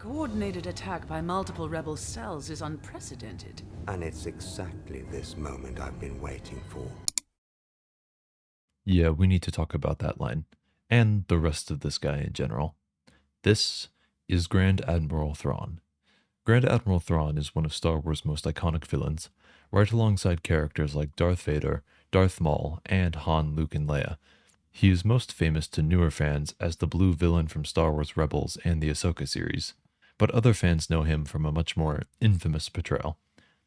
coordinated attack by multiple rebel cells is unprecedented. And it's exactly this moment I've been waiting for. Yeah, we need to talk about that line, and the rest of this guy in general. This is Grand Admiral Thrawn. Grand Admiral Thrawn is one of Star Wars' most iconic villains, right alongside characters like Darth Vader, Darth Maul, and Han, Luke, and Leia. He is most famous to newer fans as the blue villain from Star Wars Rebels and the Ahsoka series, but other fans know him from a much more infamous portrayal,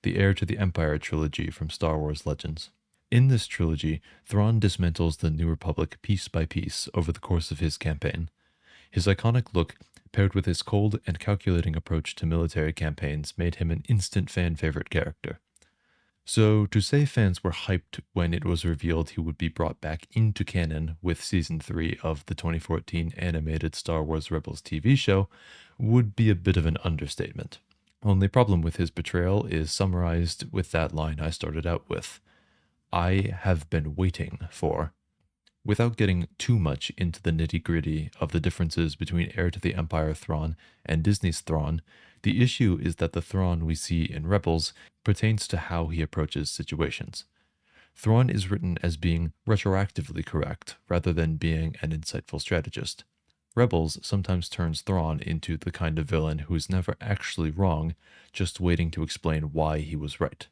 the Heir to the Empire trilogy from Star Wars Legends. In this trilogy, Thrawn dismantles the New Republic piece by piece over the course of his campaign. His iconic look, paired with his cold and calculating approach to military campaigns, made him an instant fan favorite character. So, to say fans were hyped when it was revealed he would be brought back into canon with Season 3 of the 2014 animated Star Wars Rebels TV show would be a bit of an understatement. Only problem with his betrayal is summarized with that line I started out with. I have been waiting for. Without getting too much into the nitty-gritty of the differences between Heir to the Empire Thrawn and Disney's Thrawn, the issue is that the Thrawn we see in Rebels pertains to how he approaches situations. Thrawn is written as being retroactively correct rather than being an insightful strategist. Rebels sometimes turns Thrawn into the kind of villain who is never actually wrong, just waiting to explain why he was right.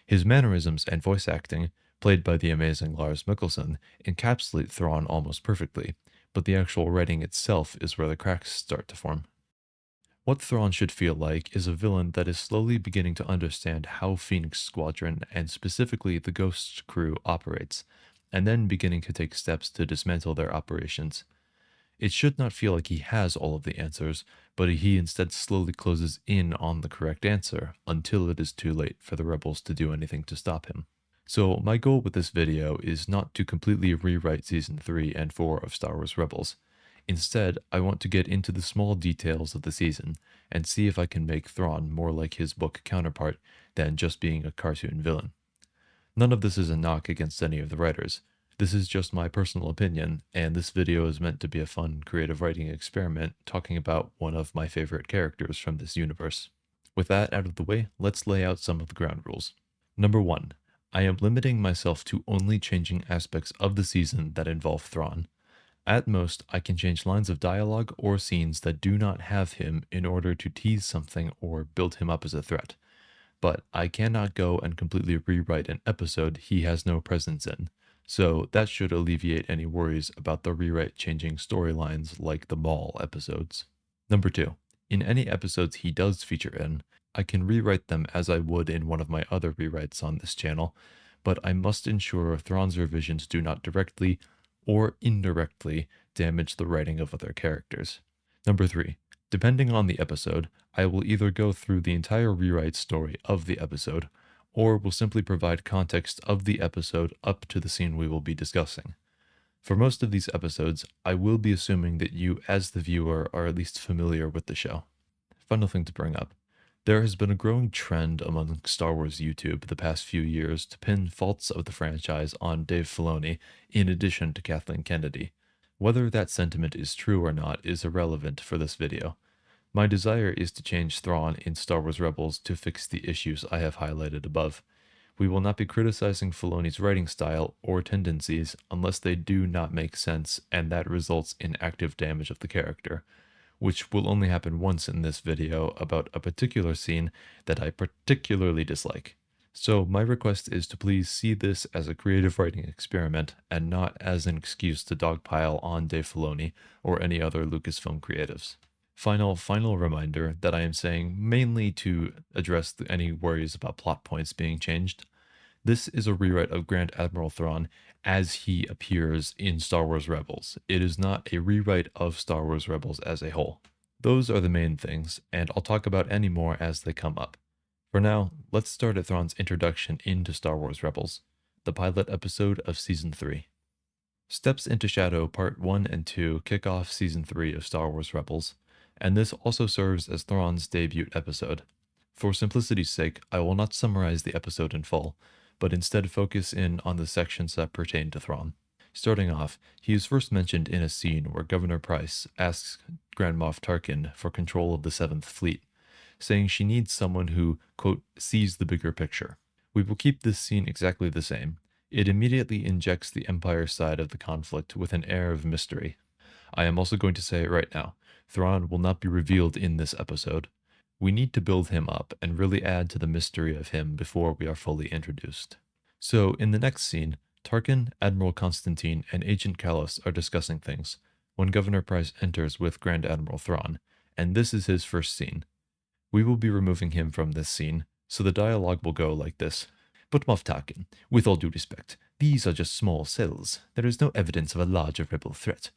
His mannerisms and voice acting, played by the amazing Lars Mikkelsen, encapsulate Thrawn almost perfectly, but the actual writing itself is where the cracks start to form. What Thrawn should feel like is a villain that is slowly beginning to understand how Phoenix Squadron, and specifically the Ghost crew, operates, and then beginning to take steps to dismantle their operations. It should not feel like he has all of the answers, but he instead slowly closes in on the correct answer until it is too late for the rebels to do anything to stop him. So my goal with this video is not to completely rewrite Season 3 and 4 of Star Wars Rebels. Instead, I want to get into the small details of the season and see if I can make Thrawn more like his book counterpart than just being a cartoon villain. None of this is a knock against any of the writers. This is just my personal opinion, and this video is meant to be a fun, creative writing experiment talking about one of my favorite characters from this universe. With that out of the way, let's lay out some of the ground rules. Number 1. I am limiting myself to only changing aspects of the season that involve Thrawn. At most, I can change lines of dialogue or scenes that do not have him in order to tease something or build him up as a threat. But I cannot go and completely rewrite an episode he has no presence in. So that should alleviate any worries about the rewrite changing storylines like the Maul episodes. Number 2. In any episodes he does feature in, I can rewrite them as I would in one of my other rewrites on this channel, but I must ensure Thrawn's revisions do not directly or indirectly damage the writing of other characters. Number 3. Depending on the episode, I will either go through the entire rewrite story of the episode, or will simply provide context of the episode up to the scene we will be discussing. For most of these episodes, I will be assuming that you, as the viewer, are at least familiar with the show. Final thing to bring up. There has been a growing trend among Star Wars YouTube the past few years to pin faults of the franchise on Dave Filoni in addition to Kathleen Kennedy. Whether that sentiment is true or not is irrelevant for this video. My desire is to change Thrawn in Star Wars Rebels to fix the issues I have highlighted above. We will not be criticizing Filoni's writing style or tendencies unless they do not make sense and that results in active damage of the character, which will only happen once in this video about a particular scene that I particularly dislike. So my request is to please see this as a creative writing experiment and not as an excuse to dogpile on Dave Filoni or any other Lucasfilm creatives. Final reminder that I am saying mainly to address any worries about plot points being changed. This is a rewrite of Grand Admiral Thrawn as he appears in Star Wars Rebels. It is not a rewrite of Star Wars Rebels as a whole. Those are the main things, and I'll talk about any more as they come up. For now, let's start at Thrawn's introduction into Star Wars Rebels, the pilot episode of Season 3. Steps into Shadow Part 1 and 2 kick off Season 3 of Star Wars Rebels, and this also serves as Thrawn's debut episode. For simplicity's sake, I will not summarize the episode in full, but instead focus in on the sections that pertain to Thrawn. Starting off, he is first mentioned in a scene where Governor Price asks Grand Moff Tarkin for control of the 7th Fleet, saying she needs someone who, quote, sees the bigger picture. We will keep this scene exactly the same. It immediately injects the Empire side of the conflict with an air of mystery. I am also going to say it right now. Thrawn will not be revealed in this episode. We need to build him up and really add to the mystery of him before we are fully introduced. So, in the next scene, Tarkin, Admiral Constantine, and Agent Kallus are discussing things when Governor Price enters with Grand Admiral Thrawn, and this is his first scene. We will be removing him from this scene, so the dialogue will go like this. But Moff Tarkin, with all due respect, these are just small cells. There is no evidence of a larger rebel threat.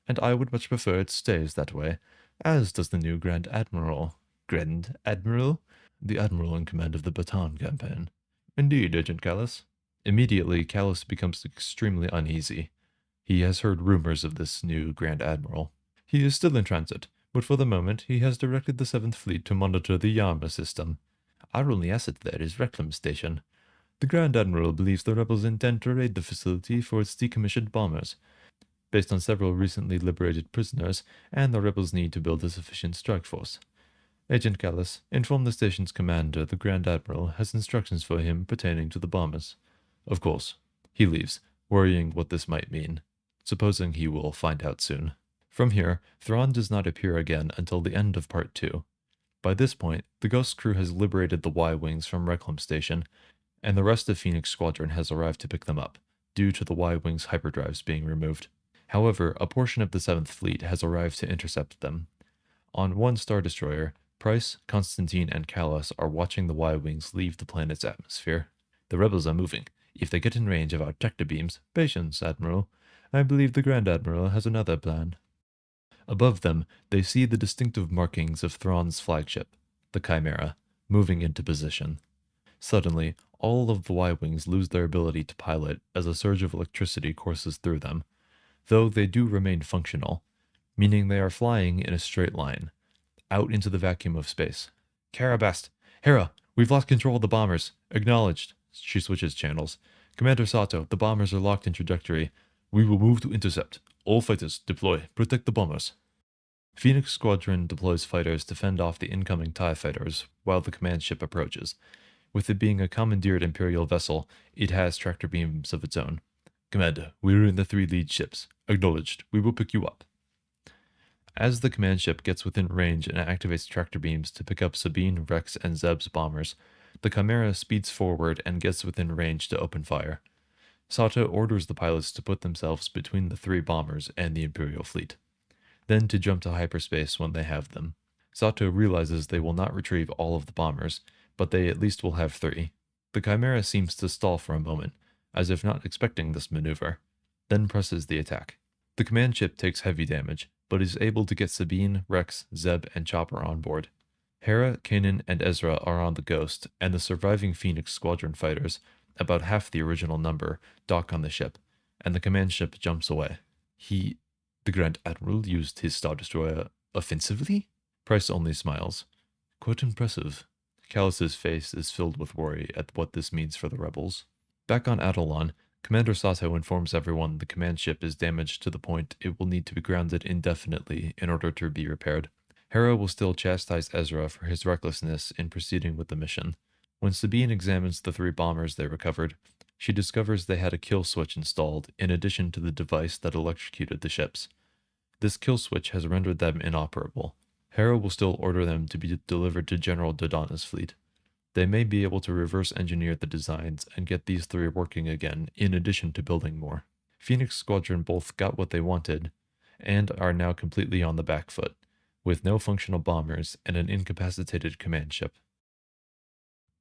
And I would much prefer it stays that way, as does the new Grand Admiral. Grand Admiral? The Admiral in command of the Bataan campaign. Indeed, Agent Kallus. Immediately, Kallus becomes extremely uneasy. He has heard rumors of this new Grand Admiral. He is still in transit, but for the moment he has directed the 7th Fleet to monitor the Yarma system. Our only asset there is Reclam Station. The Grand Admiral believes the rebels intend to raid the facility for its decommissioned bombers, based on several recently liberated prisoners and the rebels' need to build a sufficient strike force. Agent Kallus, inform the station's commander the Grand Admiral has instructions for him pertaining to the bombers. Of course, he leaves, worrying what this might mean, supposing he will find out soon. From here, Thrawn does not appear again until the end of Part 2. By this point, the Ghost crew has liberated the Y-Wings from Reclam Station, and the rest of Phoenix Squadron has arrived to pick them up, due to the Y-Wings' hyperdrives being removed. However, a portion of the 7th Fleet has arrived to intercept them. On one Star Destroyer, Price, Constantine, and Kallus are watching the Y-Wings leave the planet's atmosphere. The rebels are moving. If they get in range of our tractor beams, patience, Admiral. I believe the Grand Admiral has another plan. Above them, they see the distinctive markings of Thrawn's flagship, the Chimera, moving into position. Suddenly, all of the Y-Wings lose their ability to pilot as a surge of electricity courses through them, though they do remain functional, meaning they are flying in a straight line, out into the vacuum of space. Karabast! Hera! We've lost control of the bombers. Acknowledged. She switches channels. Commander Sato, the bombers are locked in trajectory. We will move to intercept. All fighters, deploy. Protect the bombers. Phoenix Squadron deploys fighters to fend off the incoming TIE fighters while the command ship approaches. With it being a commandeered Imperial vessel, it has tractor beams of its own. Commander, we are in the 3 lead ships. Acknowledged. We will pick you up. As the command ship gets within range and activates tractor beams to pick up Sabine, Rex, and Zeb's bombers, the Chimera speeds forward and gets within range to open fire. Sato orders the pilots to put themselves between the 3 bombers and the Imperial fleet, then to jump to hyperspace when they have them. Sato realizes they will not retrieve all of the bombers, but they at least will have 3. The Chimera seems to stall for a moment, as if not expecting this maneuver, then presses the attack. The command ship takes heavy damage, but is able to get Sabine, Rex, Zeb, and Chopper on board. Hera, Kanan, and Ezra are on the Ghost, and the surviving Phoenix Squadron fighters, about half the original number, dock on the ship, and the command ship jumps away. The Grand Admiral used his Star Destroyer offensively? Price only smiles. Quite impressive. Kallus's face is filled with worry at what this means for the rebels. Back on Atollon, Commander Sato informs everyone the command ship is damaged to the point it will need to be grounded indefinitely in order to be repaired. Hera will still chastise Ezra for his recklessness in proceeding with the mission. When Sabine examines the 3 bombers they recovered, she discovers they had a kill switch installed in addition to the device that electrocuted the ships. This kill switch has rendered them inoperable. Hera will still order them to be delivered to General Dodonna's fleet. They may be able to reverse engineer the designs and get these 3 working again in addition to building more. Phoenix Squadron both got what they wanted and are now completely on the back foot, with no functional bombers and an incapacitated command ship.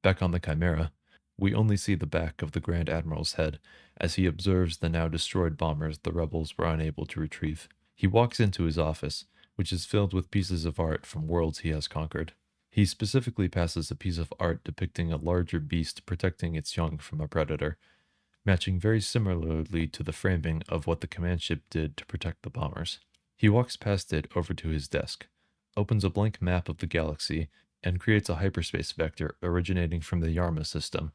Back on the Chimera, we only see the back of the Grand Admiral's head as he observes the now destroyed bombers the rebels were unable to retrieve. He walks into his office, which is filled with pieces of art from worlds he has conquered. He specifically passes a piece of art depicting a larger beast protecting its young from a predator, matching very similarly to the framing of what the command ship did to protect the bombers. He walks past it over to his desk, opens a blank map of the galaxy, and creates a hyperspace vector originating from the Yarma system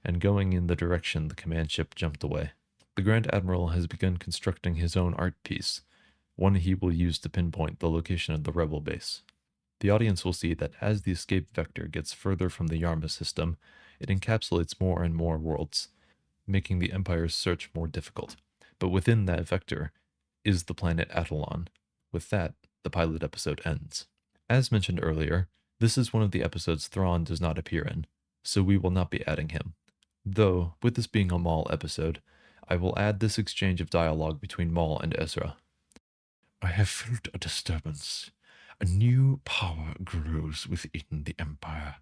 and going in the direction the command ship jumped away. The Grand Admiral has begun constructing his own art piece, one he will use to pinpoint the location of the rebel base. The audience will see that as the escape vector gets further from the Yarma system, it encapsulates more and more worlds, making the Empire's search more difficult. But within that vector is the planet Atollon. With that, the pilot episode ends. As mentioned earlier, this is one of the episodes Thrawn does not appear in, so we will not be adding him. Though, with this being a Maul episode, I will add this exchange of dialogue between Maul and Ezra. I have felt a disturbance. A new power grows within the Empire.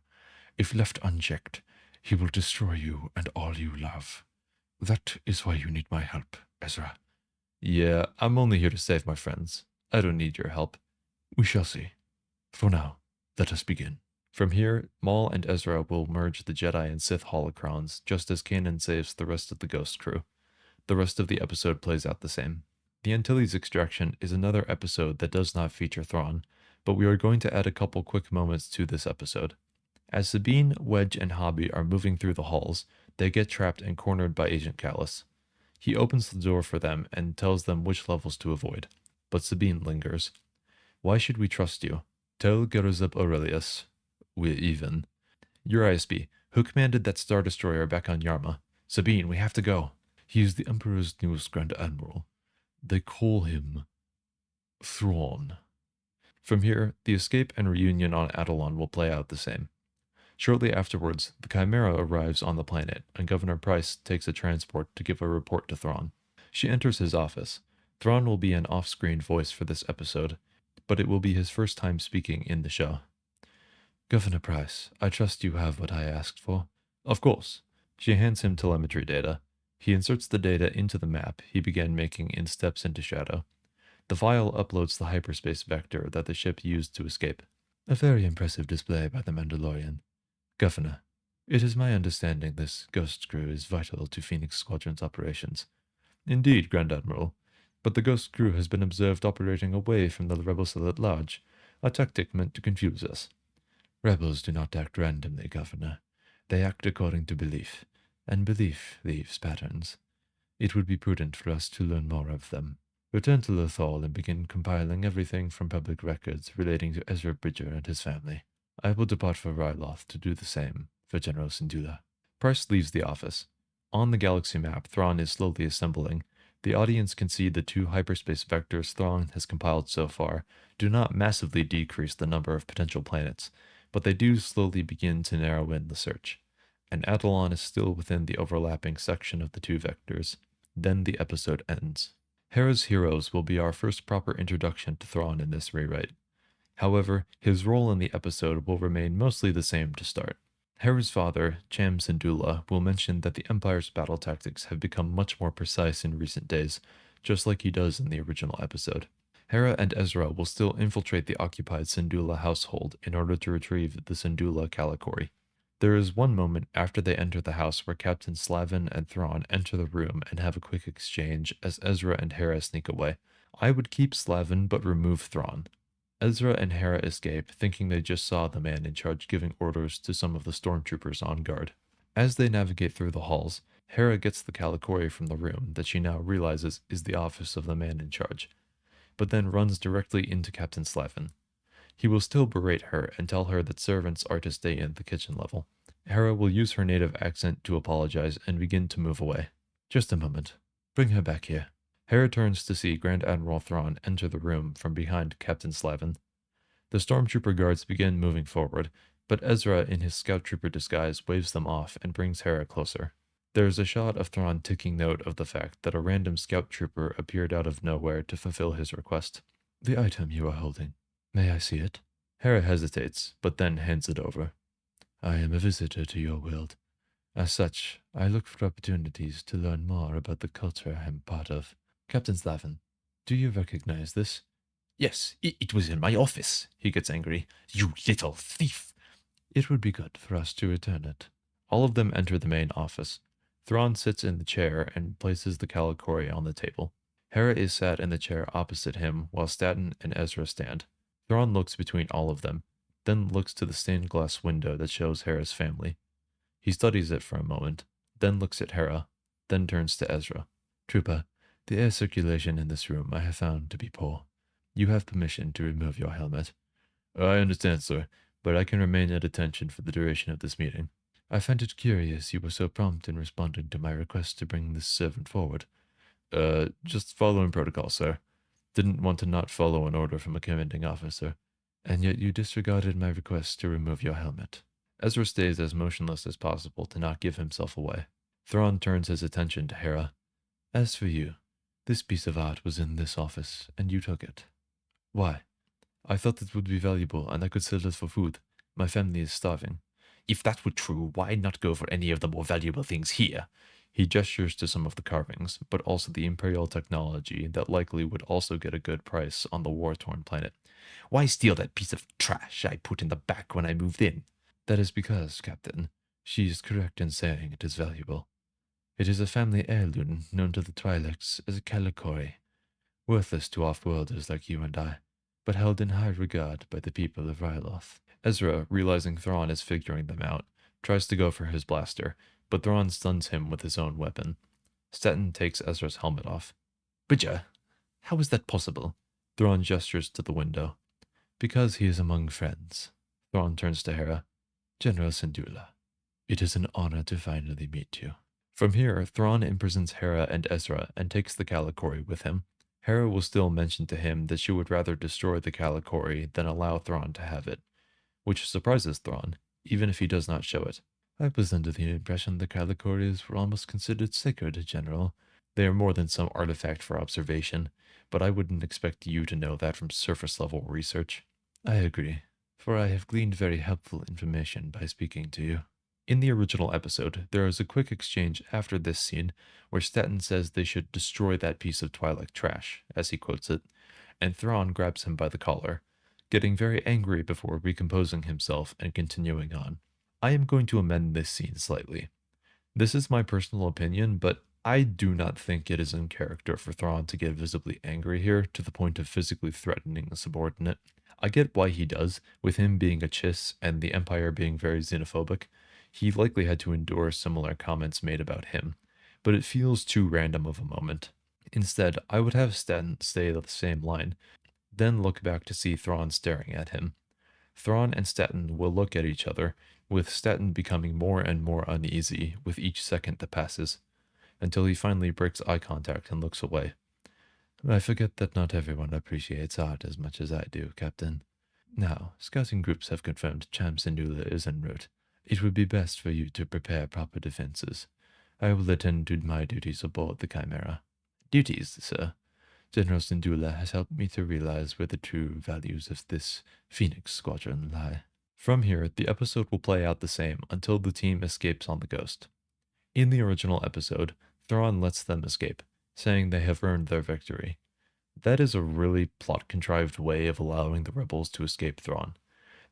If left unchecked, he will destroy you and all you love. That is why you need my help, Ezra. Yeah, I'm only here to save my friends. I don't need your help. We shall see. For now, let us begin. From here, Maul and Ezra will merge the Jedi and Sith holocrons, just as Kanan saves the rest of the Ghost crew. The rest of the episode plays out the same. The Antilles extraction is another episode that does not feature Thrawn, but we are going to add a couple quick moments to this episode. As Sabine, Wedge, and Hobby are moving through the halls, they get trapped and cornered by Agent Callus. He opens the door for them and tells them which levels to avoid, but Sabine lingers. Why should we trust you? Tell Gerizeb Aurelius. We're even. Your ISB, who commanded that Star Destroyer back on Yarma? Sabine, we have to go. He is the Emperor's newest Grand Admiral. They call him Thrawn. From here, the escape and reunion on Atollon will play out the same. Shortly afterwards, the Chimera arrives on the planet, and Governor Price takes a transport to give a report to Thrawn. She enters his office. Thrawn will be an off-screen voice for this episode, but it will be his first time speaking in the show. Governor Price, I trust you have what I asked for. Of course. She hands him telemetry data. He inserts the data into the map he began making in Steps into Shadow. The file uploads the hyperspace vector that the ship used to escape. A very impressive display by the Mandalorian. Governor, it is my understanding this Ghost crew is vital to Phoenix Squadron's operations. Indeed, Grand Admiral, but the Ghost crew has been observed operating away from the Rebel cell at large, a tactic meant to confuse us. Rebels do not act randomly, Governor. They act according to belief, and belief leaves patterns. It would be prudent for us to learn more of them. Return to Lothal and begin compiling everything from public records relating to Ezra Bridger and his family. I will depart for Ryloth to do the same for General Syndulla. Price leaves the office. On the galaxy map Thrawn is slowly assembling. The audience can see the 2 hyperspace vectors Thrawn has compiled so far do not massively decrease the number of potential planets, but they do slowly begin to narrow in the search. And Atollon is still within the overlapping section of the 2 vectors. Then the episode ends. Heir's heroes will be our first proper introduction to Thrawn in this rewrite. However, his role in the episode will remain mostly the same to start. Heir's father, Cham Syndulla, will mention that the Empire's battle tactics have become much more precise in recent days, just like he does in the original episode. Hera and Ezra will still infiltrate the occupied Syndulla household in order to retrieve the Syndulla Calicori. There is one moment after they enter the house where Captain Slavin and Thrawn enter the room and have a quick exchange as Ezra and Hera sneak away. I would keep Slavin but remove Thrawn. Ezra and Hera escape, thinking they just saw the man in charge giving orders to some of the stormtroopers on guard. As they navigate through the halls, Hera gets the Calicori from the room that she now realizes is the office of the man in charge, but then runs directly into Captain Slavin. He will still berate her and tell her that servants are to stay in the kitchen level. Hera will use her native accent to apologize and begin to move away. Just a moment. Bring her back here. Hera turns to see Grand Admiral Thrawn enter the room from behind Captain Slavin. The stormtrooper guards begin moving forward, but Ezra in his scout trooper disguise waves them off and brings Hera closer. There is a shot of Thrawn taking note of the fact that a random scout trooper appeared out of nowhere to fulfill his request. The item you are holding. May I see it? Hera hesitates, but then hands it over. I am a visitor to your world. As such, I look for opportunities to learn more about the culture I am part of. Captain Slavin, do you recognize this? Yes, it was in my office. He gets angry. You little thief! It would be good for us to return it. All of them enter the main office. Thrawn sits in the chair and places the Calicori on the table. Hera is sat in the chair opposite him while Statton and Ezra stand. Thrawn looks between all of them, then looks to the stained glass window that shows Hera's family. He studies it for a moment, then looks at Hera, then turns to Ezra. Trooper, the air circulation in this room I have found to be poor. You have permission to remove your helmet. I understand, sir, but I can remain at attention for the duration of this meeting. I find it curious you were so prompt in responding to my request to bring this servant forward. Just following protocol, sir. Didn't want to not follow an order from a commanding officer. And yet you disregarded my request to remove your helmet. Ezra stays as motionless as possible to not give himself away. Thrawn turns his attention to Hera. As for you, this piece of art was in this office, and you took it. Why? I thought it would be valuable, and I could sell it for food. My family is starving. If that were true, why not go for any of the more valuable things here? He gestures to some of the carvings, but also the Imperial technology that likely would also get a good price on the war-torn planet. Why steal that piece of trash I put in the back when I moved in? That is because, Captain, she is correct in saying it is valuable. It is a family heirloom known to the Twi'leks as a calicori, worthless to off-worlders like you and I, but held in high regard by the people of Ryloth. Ezra, realizing Thrawn is figuring them out, tries to go for his blaster, but Thrawn stuns him with his own weapon. Stettin takes Ezra's helmet off. Bridger, how is that possible? Thrawn gestures to the window. Because he is among friends. Thrawn turns to Hera. General Syndulla, it is an honor to finally meet you. From here, Thrawn imprisons Hera and Ezra and takes the calicori with him. Hera will still mention to him that she would rather destroy the calicori than allow Thrawn to have it, which surprises Thrawn, even if he does not show it. I was under the impression the calicoris were almost considered sacred, General. They are more than some artifact for observation, but I wouldn't expect you to know that from surface-level research. I agree, for I have gleaned very helpful information by speaking to you. In the original episode, there is a quick exchange after this scene where Stettin says they should destroy that piece of Twi'lek trash, as he quotes it, and Thrawn grabs him by the collar, getting very angry before recomposing himself and continuing on. I am going to amend this scene slightly. This is my personal opinion, but I do not think it is in character for Thrawn to get visibly angry here to the point of physically threatening a subordinate. I get why he does, with him being a Chiss and the Empire being very xenophobic. He likely had to endure similar comments made about him, but it feels too random of a moment. Instead, I would have Stettin say the same line, then look back to see Thrawn staring at him. Thrawn and Stettin will look at each other, with Stettin becoming more and more uneasy with each second that passes, until he finally breaks eye contact and looks away. I forget that not everyone appreciates art as much as I do, Captain. Now, scouting groups have confirmed Cham Syndulla is en route. It would be best for you to prepare proper defenses. I will attend to my duties aboard the Chimera. Duties, sir. General Syndulla has helped me to realize where the true values of this Phoenix Squadron lie. From here, the episode will play out the same until the team escapes on the Ghost. In the original episode, Thrawn lets them escape, saying they have earned their victory. That is a really plot-contrived way of allowing the rebels to escape Thrawn.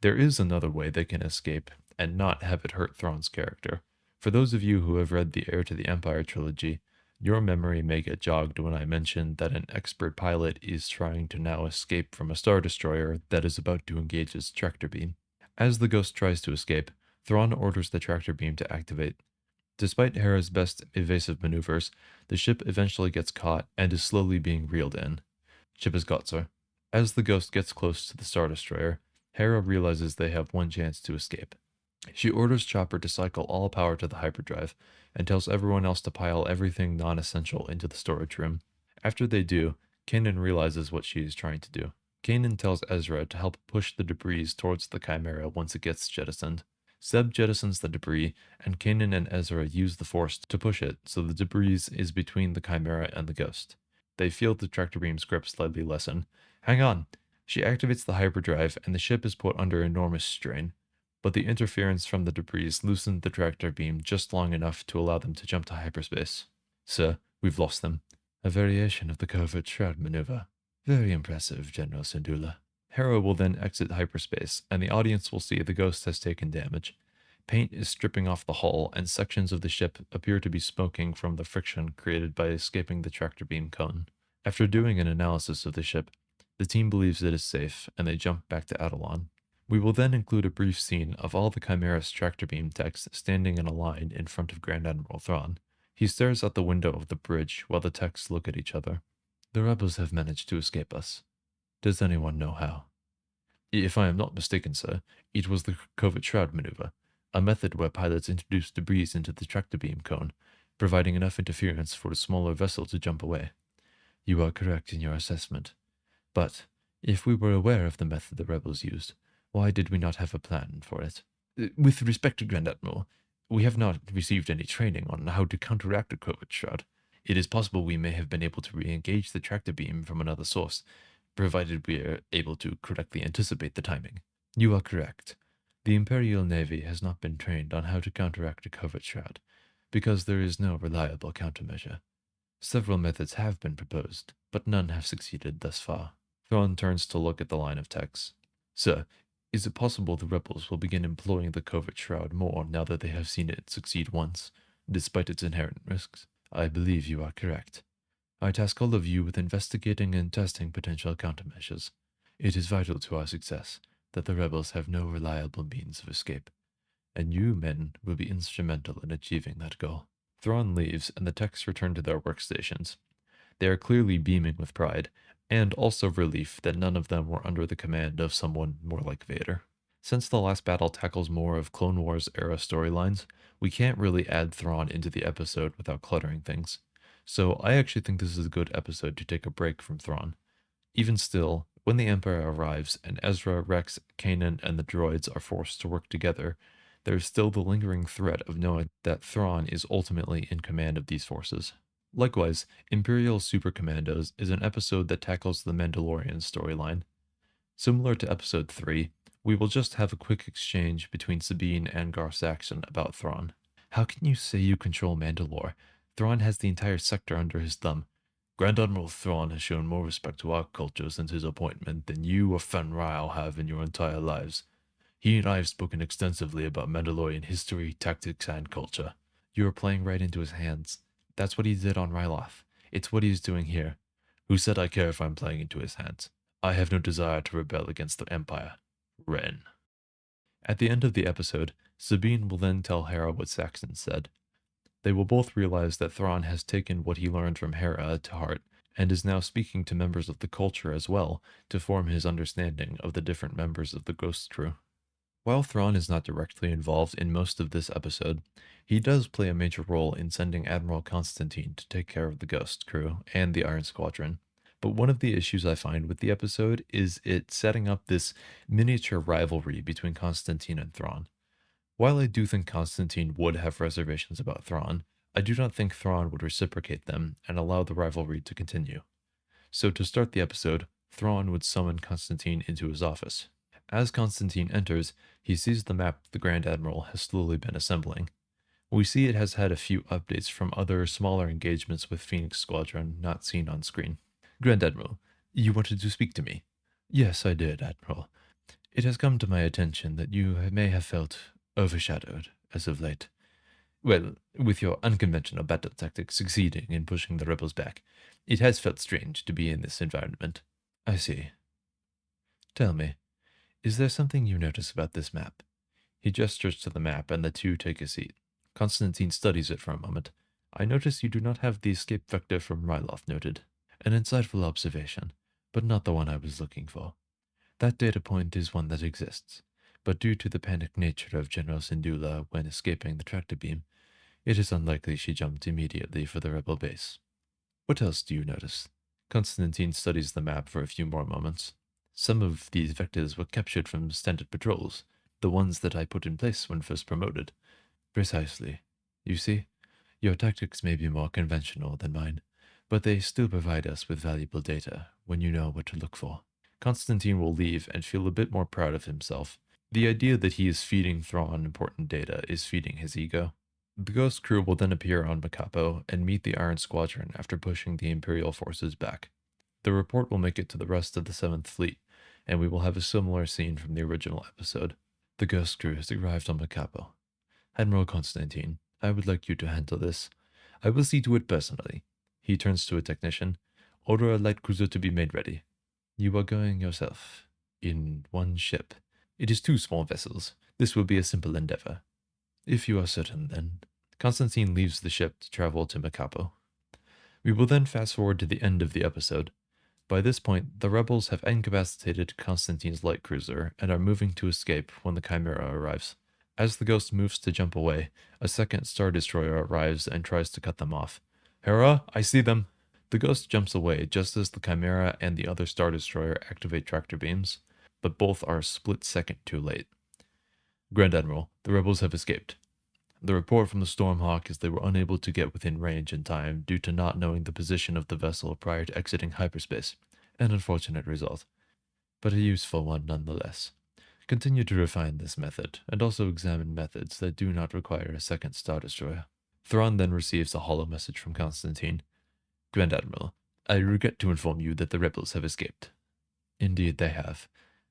There is another way they can escape and not have it hurt Thrawn's character. For those of you who have read the Heir to the Empire trilogy, your memory may get jogged when I mentioned that an expert pilot is trying to now escape from a Star Destroyer that is about to engage its tractor beam. As the Ghost tries to escape, Thrawn orders the tractor beam to activate. Despite Hera's best evasive maneuvers, the ship eventually gets caught and is slowly being reeled in. Ship is got, sir. As the Ghost gets close to the Star Destroyer, Hera realizes they have one chance to escape. She orders Chopper to cycle all power to the hyperdrive, and tells everyone else to pile everything non-essential into the storage room. After they do, Kanan realizes what she is trying to do. Kanan tells Ezra to help push the debris towards the Chimera once it gets jettisoned. Zeb jettisons the debris, and Kanan and Ezra use the Force to push it so the debris is between the Chimera and the Ghost. They feel the tractor beam's grip slightly lessen. Hang on! She activates the hyperdrive, and the ship is put under enormous strain. But the interference from the debris loosened the tractor beam just long enough to allow them to jump to hyperspace. Sir, we've lost them. A variation of the covert shroud maneuver. Very impressive, General Syndulla. Hera will then exit hyperspace, and the audience will see the Ghost has taken damage. Paint is stripping off the hull, and sections of the ship appear to be smoking from the friction created by escaping the tractor beam cone. After doing an analysis of the ship, the team believes it is safe, and they jump back to Adelon. We will then include a brief scene of all the Chimera's tractor beam techs standing in a line in front of Grand Admiral Thrawn. He stares out the window of the bridge while the techs look at each other. The rebels have managed to escape us. Does anyone know how? If I am not mistaken, sir, it was the covert shroud maneuver, a method where pilots introduce debris into the tractor beam cone, providing enough interference for a smaller vessel to jump away. You are correct in your assessment. But if we were aware of the method the rebels used, why did we not have a plan for it? With respect to Grand Admiral, we have not received any training on how to counteract a covert shroud. It is possible we may have been able to re-engage the tractor beam from another source, provided we are able to correctly anticipate the timing. You are correct. The Imperial Navy has not been trained on how to counteract a covert shroud, because there is no reliable countermeasure. Several methods have been proposed, but none have succeeded thus far. Thrawn turns to look at the line of techs. Sir, is it possible the rebels will begin employing the covert shroud more now that they have seen it succeed once, despite its inherent risks? I believe you are correct. I task all of you with investigating and testing potential countermeasures. It is vital to our success that the rebels have no reliable means of escape, and you men will be instrumental in achieving that goal. Thrawn leaves, and the techs return to their workstations. They are clearly beaming with pride, and also relief that none of them were under the command of someone more like Vader. Since the last battle tackles more of Clone Wars era storylines, we can't really add Thrawn into the episode without cluttering things. So I actually think this is a good episode to take a break from Thrawn. Even still, when the Empire arrives and Ezra, Rex, Kanan, and the droids are forced to work together, there is still the lingering threat of knowing that Thrawn is ultimately in command of these forces. Likewise, Imperial Super Commandos is an episode that tackles the Mandalorian storyline. Similar to Episode 3, we will just have a quick exchange between Sabine and Gar Saxon about Thrawn. How can you say you control Mandalore? Thrawn has the entire sector under his thumb. Grand Admiral Thrawn has shown more respect to our culture since his appointment than you or Fen Ryle have in your entire lives. He and I have spoken extensively about Mandalorian history, tactics, and culture. You are playing right into his hands. That's what he did on Ryloth. It's what he's doing here. Who said I care if I'm playing into his hands? I have no desire to rebel against the Empire. Ren. At the end of the episode, Sabine will then tell Hera what Saxon said. They will both realize that Thrawn has taken what he learned from Hera to heart, and is now speaking to members of the culture as well to form his understanding of the different members of the Ghost crew. While Thrawn is not directly involved in most of this episode, he does play a major role in sending Admiral Constantine to take care of the Ghost crew and the Iron Squadron. But one of the issues I find with the episode is it setting up this miniature rivalry between Constantine and Thrawn. While I do think Constantine would have reservations about Thrawn, I do not think Thrawn would reciprocate them and allow the rivalry to continue. So to start the episode, Thrawn would summon Constantine into his office. As Constantine enters, he sees the map the Grand Admiral has slowly been assembling. We see it has had a few updates from other smaller engagements with Phoenix Squadron not seen on screen. Grand Admiral, you wanted to speak to me? Yes, I did, Admiral. It has come to my attention that you may have felt overshadowed as of late. Well, with your unconventional battle tactics succeeding in pushing the rebels back, it has felt strange to be in this environment. I see. Tell me, is there something you notice about this map? He gestures to the map and the two take a seat. Constantine studies it for a moment. I notice you do not have the escape vector from Ryloth noted. An insightful observation, but not the one I was looking for. That data point is one that exists, but due to the panicked nature of General Syndulla when escaping the tractor beam, it is unlikely she jumped immediately for the rebel base. What else do you notice? Constantine studies the map for a few more moments. Some of these vectors were captured from standard patrols, the ones that I put in place when first promoted. Precisely. You see, your tactics may be more conventional than mine, but they still provide us with valuable data when you know what to look for. Constantine will leave and feel a bit more proud of himself. The idea that he is feeding Thrawn important data is feeding his ego. The Ghost crew will then appear on Makapo and meet the Iron Squadron after pushing the Imperial forces back. The report will make it to the rest of the 7th Fleet, and we will have a similar scene from the original episode. The Ghost crew has arrived on Makapo. Admiral Constantine, I would like you to handle this. I will see to it personally. He turns to a technician. Order a light cruiser to be made ready. You are going yourself. In one ship. It is 2 small vessels. This will be a simple endeavor. If you are certain, then. Constantine leaves the ship to travel to Macapo. We will then fast forward to the end of the episode. By this point, the rebels have incapacitated Constantine's light cruiser and are moving to escape when the Chimera arrives. As the Ghost moves to jump away, a second Star Destroyer arrives and tries to cut them off. Hera, I see them! The Ghost jumps away just as the Chimera and the other Star Destroyer activate tractor beams, but both are a split second too late. Grand Admiral, the rebels have escaped. The report from the Stormhawk is they were unable to get within range in time due to not knowing the position of the vessel prior to exiting hyperspace. An unfortunate result, but a useful one nonetheless. Continue to refine this method, and also examine methods that do not require a second Star Destroyer. Thrawn then receives a hollow message from Constantine. Grand Admiral, I regret to inform you that the rebels have escaped. Indeed they have,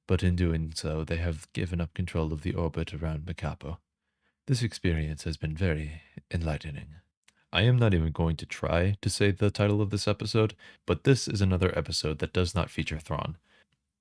but in doing so they have given up control of the orbit around Macapo. This experience has been very enlightening. I am not even going to try to say the title of this episode, but this is another episode that does not feature Thrawn,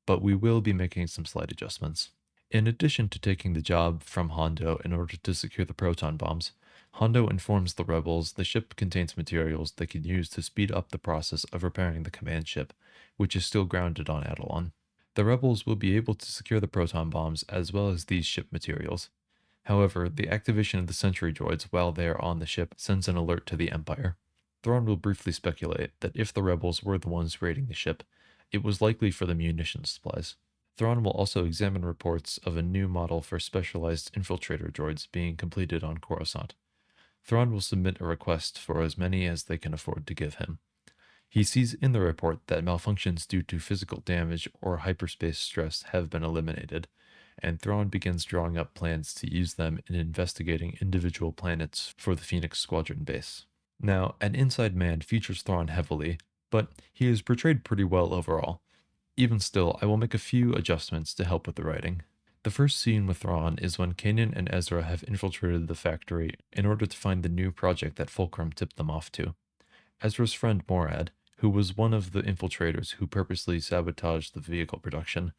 but we will be making some slight adjustments. In addition to taking the job from Hondo in order to secure the proton bombs, Hondo informs the rebels the ship contains materials they can use to speed up the process of repairing the command ship, which is still grounded on Atollon. The rebels will be able to secure the proton bombs as well as these ship materials. However, the activation of the sentry droids while they are on the ship sends an alert to the Empire. Thrawn will briefly speculate that if the rebels were the ones raiding the ship, it was likely for the munitions supplies. Thrawn will also examine reports of a new model for specialized infiltrator droids being completed on Coruscant. Thrawn will submit a request for as many as they can afford to give him. He sees in the report that malfunctions due to physical damage or hyperspace stress have been eliminated, and Thrawn begins drawing up plans to use them in investigating individual planets for the Phoenix Squadron base. Now, an Inside Man features Thrawn heavily, but he is portrayed pretty well overall. Even still, I will make a few adjustments to help with the writing. The first scene with Thrawn is when Kanan and Ezra have infiltrated the factory in order to find the new project that Fulcrum tipped them off to. Ezra's friend Morad, who was one of the infiltrators who purposely sabotaged the vehicle production,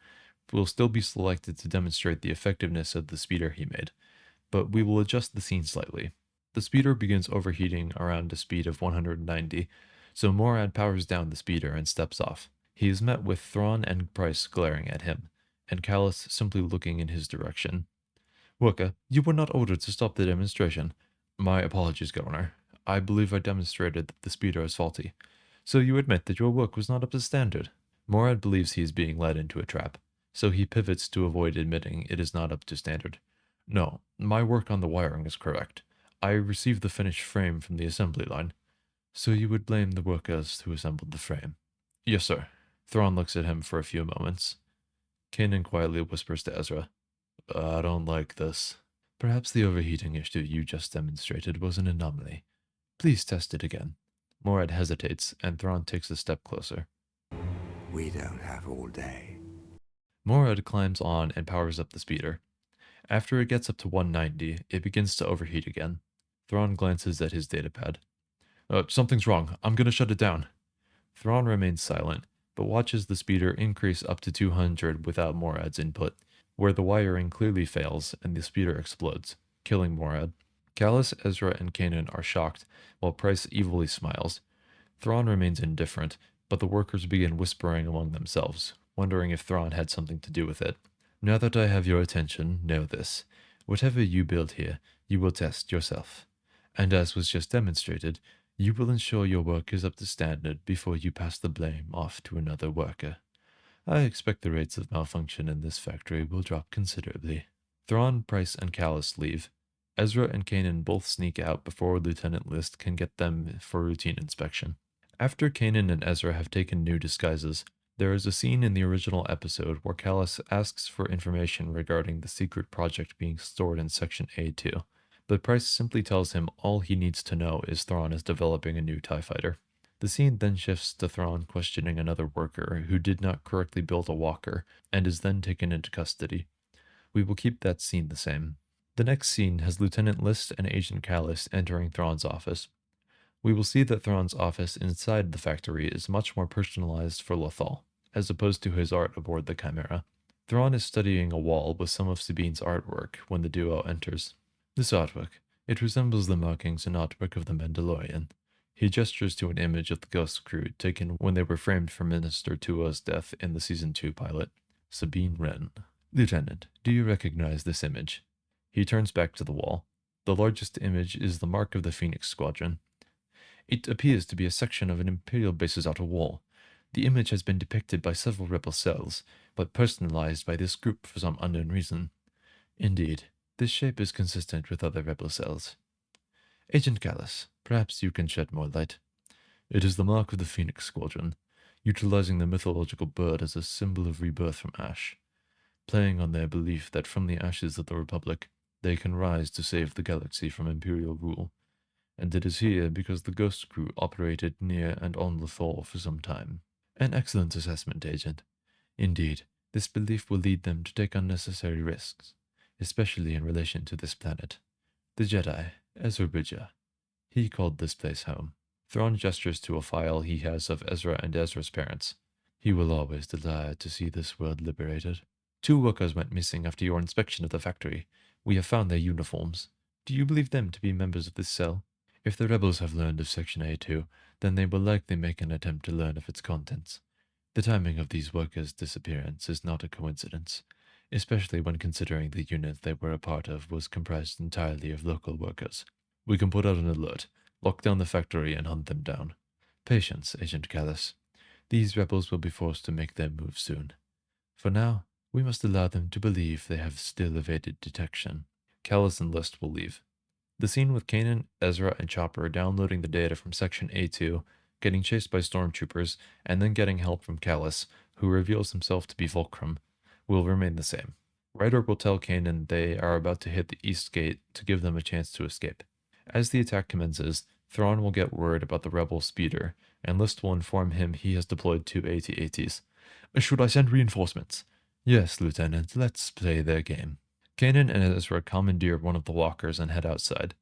will still be selected to demonstrate the effectiveness of the speeder he made, but we will adjust the scene slightly. The speeder begins overheating around a speed of 190, so Morad powers down the speeder and steps off. He is met with Thrawn and Price glaring at him, and Callus simply looking in his direction. Worker, you were not ordered to stop the demonstration. My apologies, Governor. I believe I demonstrated that the speeder is faulty. So you admit that your work was not up to standard. Morad believes he is being led into a trap, so he pivots to avoid admitting it is not up to standard. No, my work on the wiring is correct. I received the finished frame from the assembly line. So you would blame the workers who assembled the frame? Yes, sir. Thrawn looks at him for a few moments. Kanan quietly whispers to Ezra, I don't like this. Perhaps the overheating issue you just demonstrated was an anomaly. Please test it again. Morad hesitates, and Thrawn takes a step closer. We don't have all day. Morad climbs on and powers up the speeder. After it gets up to 190, it begins to overheat again. Thrawn glances at his datapad. Something's wrong. I'm gonna shut it down. Thrawn remains silent, but watches the speeder increase up to 200 without Morad's input, where the wiring clearly fails and the speeder explodes, killing Morad. Callus, Ezra, and Kanan are shocked, while Price evilly smiles. Thrawn remains indifferent, but the workers begin whispering among themselves, wondering if Thrawn had something to do with it. Now that I have your attention, know this. Whatever you build here, you will test yourself. And as was just demonstrated, you will ensure your work is up to standard before you pass the blame off to another worker. I expect the rates of malfunction in this factory will drop considerably. Thrawn, Price, and Callus leave. Ezra and Kanan both sneak out before Lieutenant List can get them for routine inspection. After Kanan and Ezra have taken new disguises, there is a scene in the original episode where Callus asks for information regarding the secret project being stored in Section A2, but Price simply tells him all he needs to know is Thrawn is developing a new TIE fighter. The scene then shifts to Thrawn questioning another worker who did not correctly build a walker and is then taken into custody. We will keep that scene the same. The next scene has Lieutenant List and Agent Callus entering Thrawn's office. We will see that Thrawn's office inside the factory is much more personalized for Lothal, as opposed to his art aboard the Chimera. Thrawn is studying a wall with some of Sabine's artwork when the duo enters. This artwork, It resembles the markings and artwork of the Mandalorian. He gestures to an image of the Ghost crew taken when they were framed for Minister Tua's death in the Season 2 pilot. Sabine Wren. Lieutenant, do you recognize this image? He turns back to the wall. The largest image is the mark of the Phoenix Squadron. It appears to be a section of an Imperial base's outer wall. The image has been depicted by several rebel cells, but personalized by this group for some unknown reason. Indeed, this shape is consistent with other rebel cells. Agent Gallus, perhaps you can shed more light. It is the mark of the Phoenix Squadron, utilizing the mythological bird as a symbol of rebirth from ash, playing on their belief that from the ashes of the Republic, they can rise to save the galaxy from Imperial rule. And it is here because the Ghost crew operated near and on Lothal for some time. An excellent assessment, Agent. Indeed, this belief will lead them to take unnecessary risks, especially in relation to this planet. The Jedi, Ezra Bridger. He called this place home. Thrawn gestures to a file he has of Ezra and Ezra's parents. He will always desire to see this world liberated. 2 workers went missing after your inspection of the factory. We have found their uniforms. Do you believe them to be members of this cell? If the rebels have learned of Section A2, then they will likely make an attempt to learn of its contents. The timing of these workers' disappearance is not a coincidence, especially when considering the unit they were a part of was comprised entirely of local workers. We can put out an alert, lock down the factory, and hunt them down. Patience, Agent Gallus. These rebels will be forced to make their move soon. For now, we must allow them to believe they have still evaded detection. Callus and List will leave. The scene with Kanan, Ezra, and Chopper downloading the data from Section A2, getting chased by stormtroopers, and then getting help from Callus, who reveals himself to be Fulcrum, will remain the same. Ryder will tell Kanan they are about to hit the East Gate to give them a chance to escape. As the attack commences, Thrawn will get word about the rebel speeder, and List will inform him he has deployed 2 AT-ATs. Should I send reinforcements? Yes, Lieutenant, let's play their game. Kanan and Ezra commandeer one of the walkers and head outside.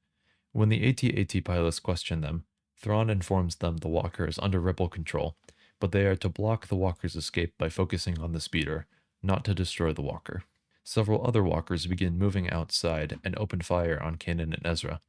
When the AT-AT pilots question them, Thrawn informs them the walker is under rebel control, but they are to block the walker's escape by focusing on the speeder, not to destroy the walker. Several other walkers begin moving outside and open fire on Kanan and Ezra.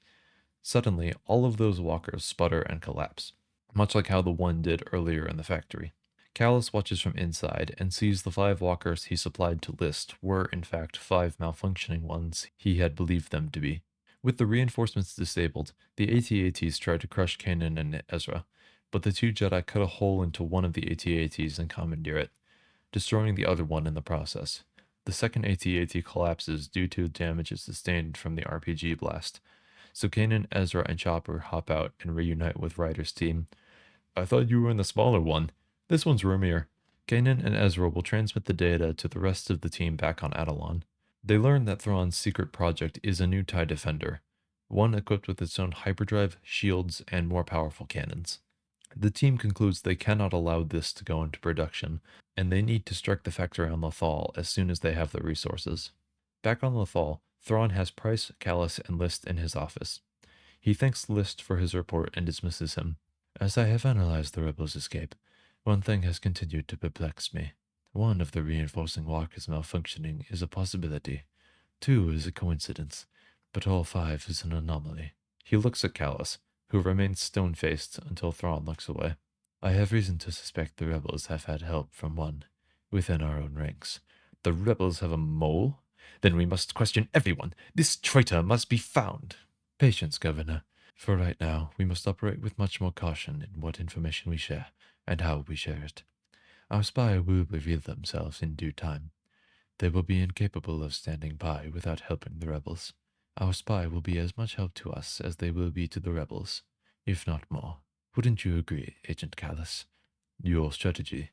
Suddenly, all of those walkers sputter and collapse, much like how the one did earlier in the factory. Callus watches from inside and sees the 5 walkers he supplied to List were in fact 5 malfunctioning ones he had believed them to be. With the reinforcements disabled, the AT-ATs tried to crush Kanan and Ezra, but the 2 Jedi cut a hole into one of the AT-ATs and commandeer it, destroying the other one in the process. The second AT-AT collapses due to damages sustained from the RPG blast, so Kanan, Ezra, and Chopper hop out and reunite with Ryder's team. I thought you were in the smaller one. This one's roomier. Kanan and Ezra will transmit the data to the rest of the team back on Adelon. They learn that Thrawn's secret project is a new TIE Defender, one equipped with its own hyperdrive, shields, and more powerful cannons. The team concludes they cannot allow this to go into production, and they need to strike the factory on Lothal as soon as they have the resources. Back on Lothal, Thrawn has Price, Callus, and List in his office. He thanks List for his report and dismisses him. As I have analyzed the rebels' escape, one thing has continued to perplex me. 1 of the reinforcing walkers malfunctioning is a possibility. 2 is a coincidence, but all 5 is an anomaly. He looks at Callus, who remains stone-faced until Thrawn looks away. I have reason to suspect the rebels have had help from one within our own ranks. The rebels have a mole? Then we must question everyone. This traitor must be found. Patience, Governor. For right now, we must operate with much more caution in what information we share, and how we share it. Our spy will reveal themselves in due time. They will be incapable of standing by without helping the rebels. Our spy will be as much help to us as they will be to the rebels, if not more. Wouldn't you agree, Agent Callus? Your strategy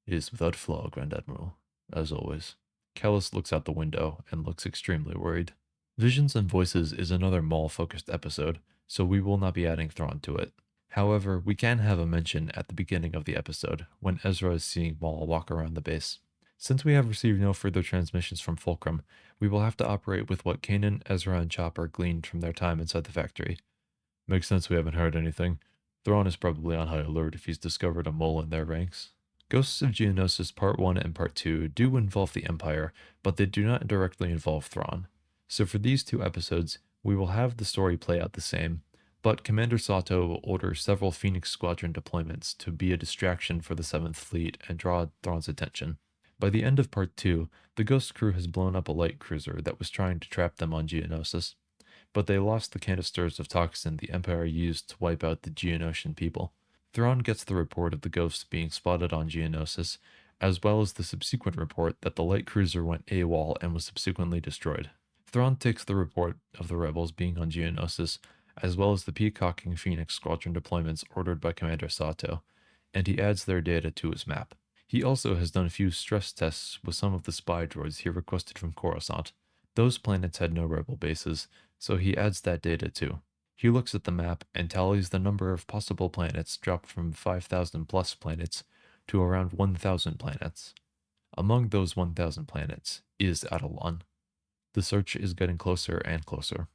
is without flaw, Grand Admiral, as always. Callus looks out the window and looks extremely worried. Visions and Voices is another Maul-focused episode, so we will not be adding Thrawn to it. However, we can have a mention at the beginning of the episode, when Ezra is seeing Maul walk around the base. Since we have received no further transmissions from Fulcrum, we will have to operate with what Kanan, Ezra, and Chopper gleaned from their time inside the factory. Makes sense we haven't heard anything. Thrawn is probably on high alert if he's discovered a mole in their ranks. Ghosts of Geonosis Part 1 and Part 2 do involve the Empire, but they do not directly involve Thrawn. So for these 2 episodes, We will have the story play out the same, but Commander Sato will order several Phoenix Squadron deployments to be a distraction for the 7th Fleet and draw Thrawn's attention. By the end of Part 2, the Ghost crew has blown up a light cruiser that was trying to trap them on Geonosis, but they lost the canisters of toxin the Empire used to wipe out the Geonosian people. Thrawn gets the report of the ghosts being spotted on Geonosis, as well as the subsequent report that the light cruiser went AWOL and was subsequently destroyed. Thrawn takes the report of the rebels being on Geonosis, as well as the peacocking Phoenix Squadron deployments ordered by Commander Sato, and he adds their data to his map. He also has done a few stress tests with some of the spy droids he requested from Coruscant. Those planets had no rebel bases, so he adds that data too. He looks at the map and tallies the number of possible planets dropped from 5,000 plus planets to around 1,000 planets. Among those 1,000 planets is Adelon. The search is getting closer and closer.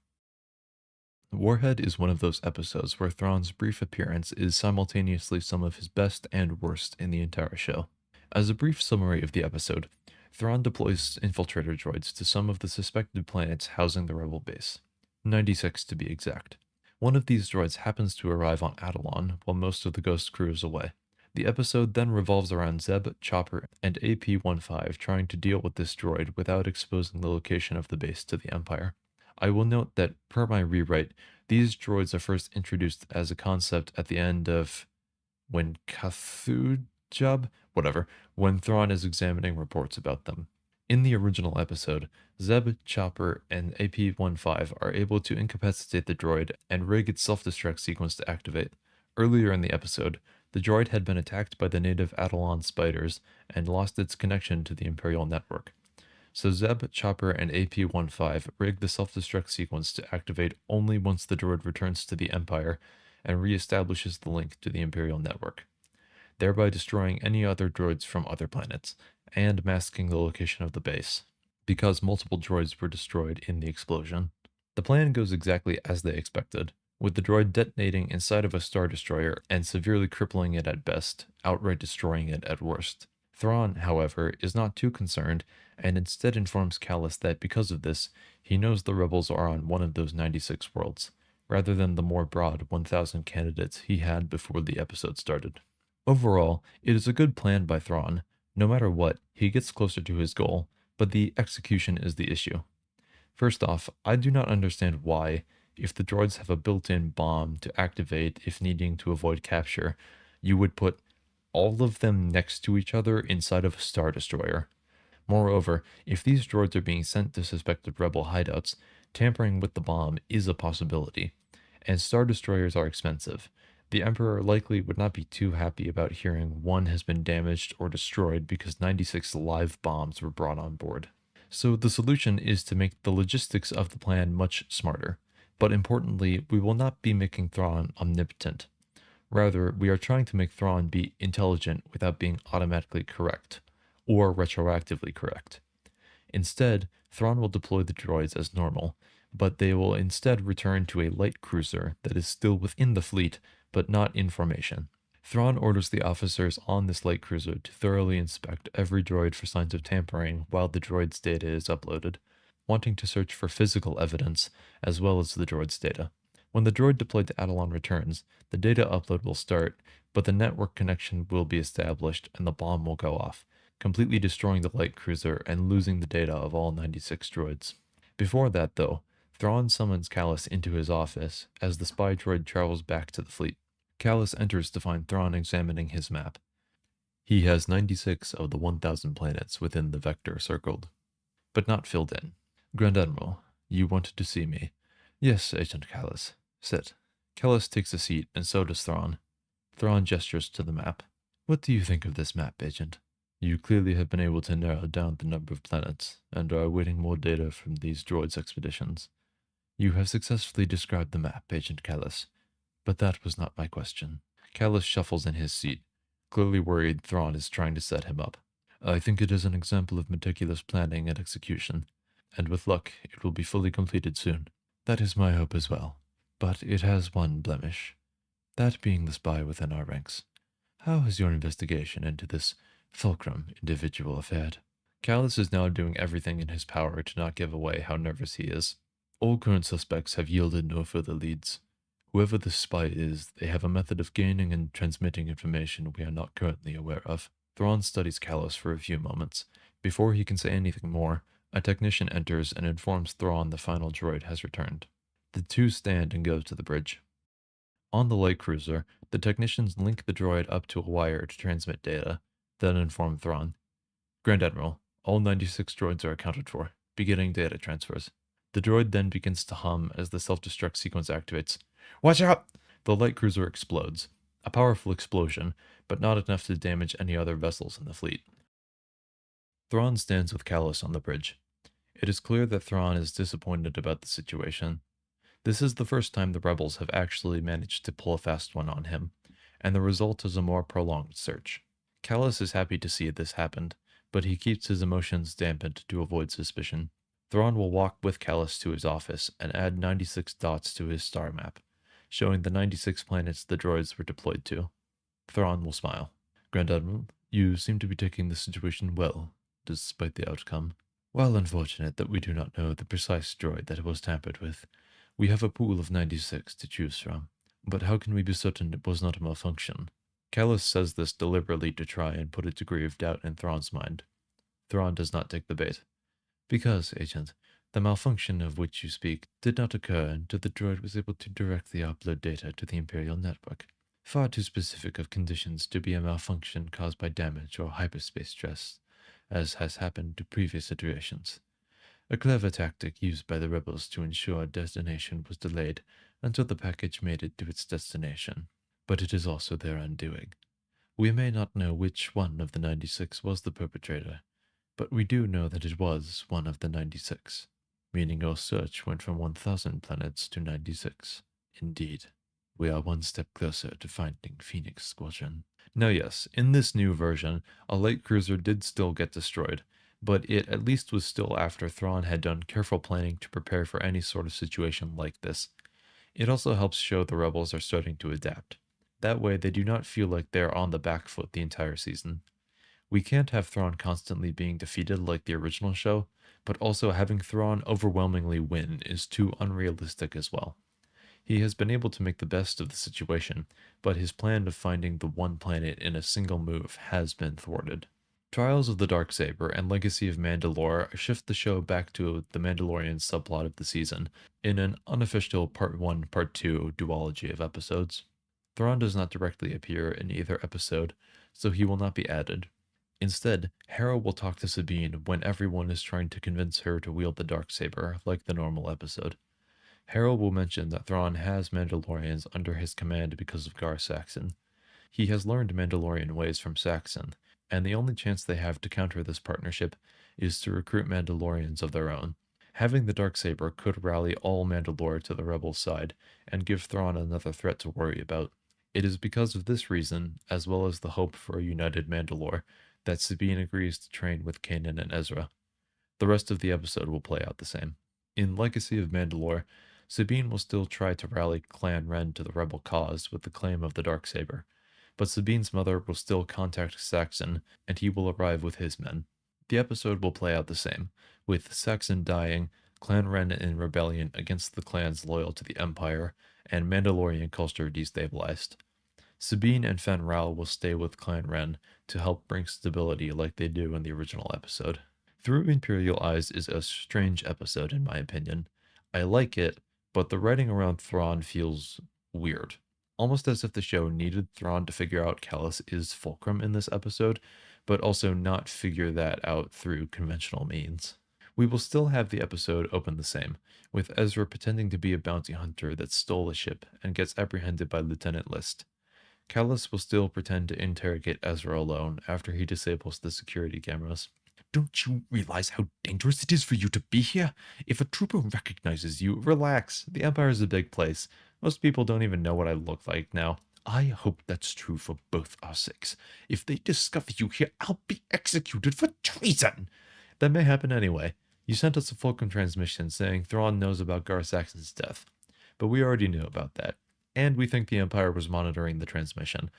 Warhead is one of those episodes where Thrawn's brief appearance is simultaneously some of his best and worst in the entire show. As a brief summary of the episode, Thrawn deploys infiltrator droids to some of the suspected planets housing the rebel base, 96 to be exact. One of these droids happens to arrive on Adelon while most of the Ghost crew is away. The episode then revolves around Zeb, Chopper, and AP-15 trying to deal with this droid without exposing the location of the base to the Empire. I will note that, per my rewrite, these droids are first introduced as a concept at the end of when when Thrawn is examining reports about them. In the original episode, Zeb, Chopper, and AP-15 are able to incapacitate the droid and rig its self-destruct sequence to activate. Earlier in the episode, the droid had been attacked by the native Adelon spiders and lost its connection to the Imperial network. So Zeb, Chopper, and AP-15 rig the self-destruct sequence to activate only once the droid returns to the Empire and re-establishes the link to the Imperial network, thereby destroying any other droids from other planets, and masking the location of the base, because multiple droids were destroyed in the explosion. The plan goes exactly as they expected, with the droid detonating inside of a Star Destroyer and severely crippling it at best, outright destroying it at worst. Thrawn, however, is not too concerned, and instead informs Kallus that because of this, he knows the rebels are on one of those 96 worlds, rather than the more broad 1,000 candidates he had before the episode started. Overall, it is a good plan by Thrawn. No matter what, he gets closer to his goal, but the execution is the issue. First off, I do not understand why, if the droids have a built-in bomb to activate if needing to avoid capture, you would put all of them next to each other inside of a Star Destroyer. Moreover, if these droids are being sent to suspected rebel hideouts, tampering with the bomb is a possibility, and Star Destroyers are expensive. The Emperor likely would not be too happy about hearing one has been damaged or destroyed because 96 live bombs were brought on board. So the solution is to make the logistics of the plan much smarter. But importantly, we will not be making Thrawn omnipotent. Rather, we are trying to make Thrawn be intelligent without being automatically correct, or retroactively correct. Instead, Thrawn will deploy the droids as normal, but they will instead return to a light cruiser that is still within the fleet, but not in formation. Thrawn orders the officers on this light cruiser to thoroughly inspect every droid for signs of tampering while the droid's data is uploaded, wanting to search for physical evidence as well as the droid's data. When the droid deployed to Adelon returns, the data upload will start, but the network connection will be established and the bomb will go off, completely destroying the light cruiser and losing the data of all 96 droids. Before that, though, Thrawn summons Kallus into his office as the spy droid travels back to the fleet. Kallus enters to find Thrawn examining his map. He has 96 of the 1,000 planets within the vector circled, but not filled in. Grand Admiral, you wanted to see me. Yes, Agent Kallus. Sit. Kallus takes a seat, and so does Thrawn. Thrawn gestures to the map. What do you think of this map, Agent? You clearly have been able to narrow down the number of planets, and are awaiting more data from these droids' expeditions. You have successfully described the map, Agent Kallus, but that was not my question. Kallus shuffles in his seat, clearly worried Thrawn is trying to set him up. I think it is an example of meticulous planning and execution, and with luck, it will be fully completed soon. That is my hope as well, but it has one blemish, that being the spy within our ranks. How has your investigation into this fulcrum individual fared? Kallus is now doing everything in his power to not give away how nervous he is, All current suspects have yielded no further leads. Whoever the spy is, they have a method of gaining and transmitting information we are not currently aware of. Thrawn studies Callus for a few moments. Before he can say anything more, a technician enters and informs Thrawn the final droid has returned. The two stand and go to the bridge. On the light cruiser, the technicians link the droid up to a wire to transmit data, then inform Thrawn. Grand Admiral, all 96 droids are accounted for, beginning data transfers. The droid then begins to hum as the self-destruct sequence activates. Watch out! The light cruiser explodes. A powerful explosion, but not enough to damage any other vessels in the fleet. Thrawn stands with Callus on the bridge. It is clear that Thrawn is disappointed about the situation. This is the first time the rebels have actually managed to pull a fast one on him, and the result is a more prolonged search. Callus is happy to see this happened, but he keeps his emotions dampened to avoid suspicion. Thrawn will walk with Callus to his office and add 96 dots to his star map, showing the 96 planets the droids were deployed to. Thrawn will smile. Grand Admiral, you seem to be taking the situation well, despite the outcome. While unfortunate that we do not know the precise droid that it was tampered with, we have a pool of 96 to choose from. But how can we be certain it was not a malfunction? Callus says this deliberately to try and put a degree of doubt in Thrawn's mind. Thrawn does not take the bait. Because, Agent, the malfunction of which you speak did not occur until the droid was able to directly upload data to the Imperial network. Far too specific of conditions to be a malfunction caused by damage or hyperspace stress, as has happened to previous iterations. A clever tactic used by the rebels to ensure destination was delayed until the package made it to its destination. But it is also their undoing. We may not know which one of the 96 was the perpetrator, but we do know that it was one of the 96, meaning our search went from 1,000 planets to 96. Indeed, we are one step closer to finding Phoenix Squadron. Now yes, in this new version, a light cruiser did still get destroyed, but it at least was still after Thrawn had done careful planning to prepare for any sort of situation like this. It also helps show the rebels are starting to adapt. That way they do not feel like they're on the back foot the entire season. We can't have Thrawn constantly being defeated like the original show, but also having Thrawn overwhelmingly win is too unrealistic as well. He has been able to make the best of the situation, but his plan of finding the one planet in a single move has been thwarted. Trials of the Darksaber and Legacy of Mandalore shift the show back to the Mandalorian subplot of the season, in an unofficial Part 1, Part 2 duology of episodes. Thrawn does not directly appear in either episode, so he will not be added. Instead, Heir will talk to Sabine when everyone is trying to convince her to wield the Darksaber, like the normal episode. Heir will mention that Thrawn has Mandalorians under his command because of Gar Saxon. He has learned Mandalorian ways from Saxon, and the only chance they have to counter this partnership is to recruit Mandalorians of their own. Having the Darksaber could rally all Mandalore to the rebels' side, and give Thrawn another threat to worry about. It is because of this reason, as well as the hope for a united Mandalore, that Sabine agrees to train with Kanan and Ezra. The rest of the episode will play out the same. In Legacy of Mandalore, Sabine will still try to rally Clan Ren to the rebel cause with the claim of the Darksaber, but Sabine's mother will still contact Saxon, and he will arrive with his men. The episode will play out the same, with Saxon dying, Clan Ren in rebellion against the clans loyal to the Empire, and Mandalorian culture destabilized. Sabine and Fen Rao will stay with Clan Ren to help bring stability like they do in the original episode. Through Imperial Eyes is a strange episode in my opinion. I like it, but the writing around Thrawn feels weird. Almost as if the show needed Thrawn to figure out Callus is Fulcrum in this episode, but also not figure that out through conventional means. We will still have the episode open the same, with Ezra pretending to be a bounty hunter that stole a ship and gets apprehended by Lieutenant List. Callus will still pretend to interrogate Ezra alone after he disables the security cameras. Don't you realize how dangerous it is for you to be here? If a trooper recognizes you, Relax, the Empire is a big place. Most people don't even know what I look like now. I hope that's true for both our sakes. If they discover you here, I'll be executed for treason. That may happen anyway. You sent us a Fulcrum transmission saying Thrawn knows about Gar Saxon's death, but we already knew about that, and we think the Empire was monitoring the transmission.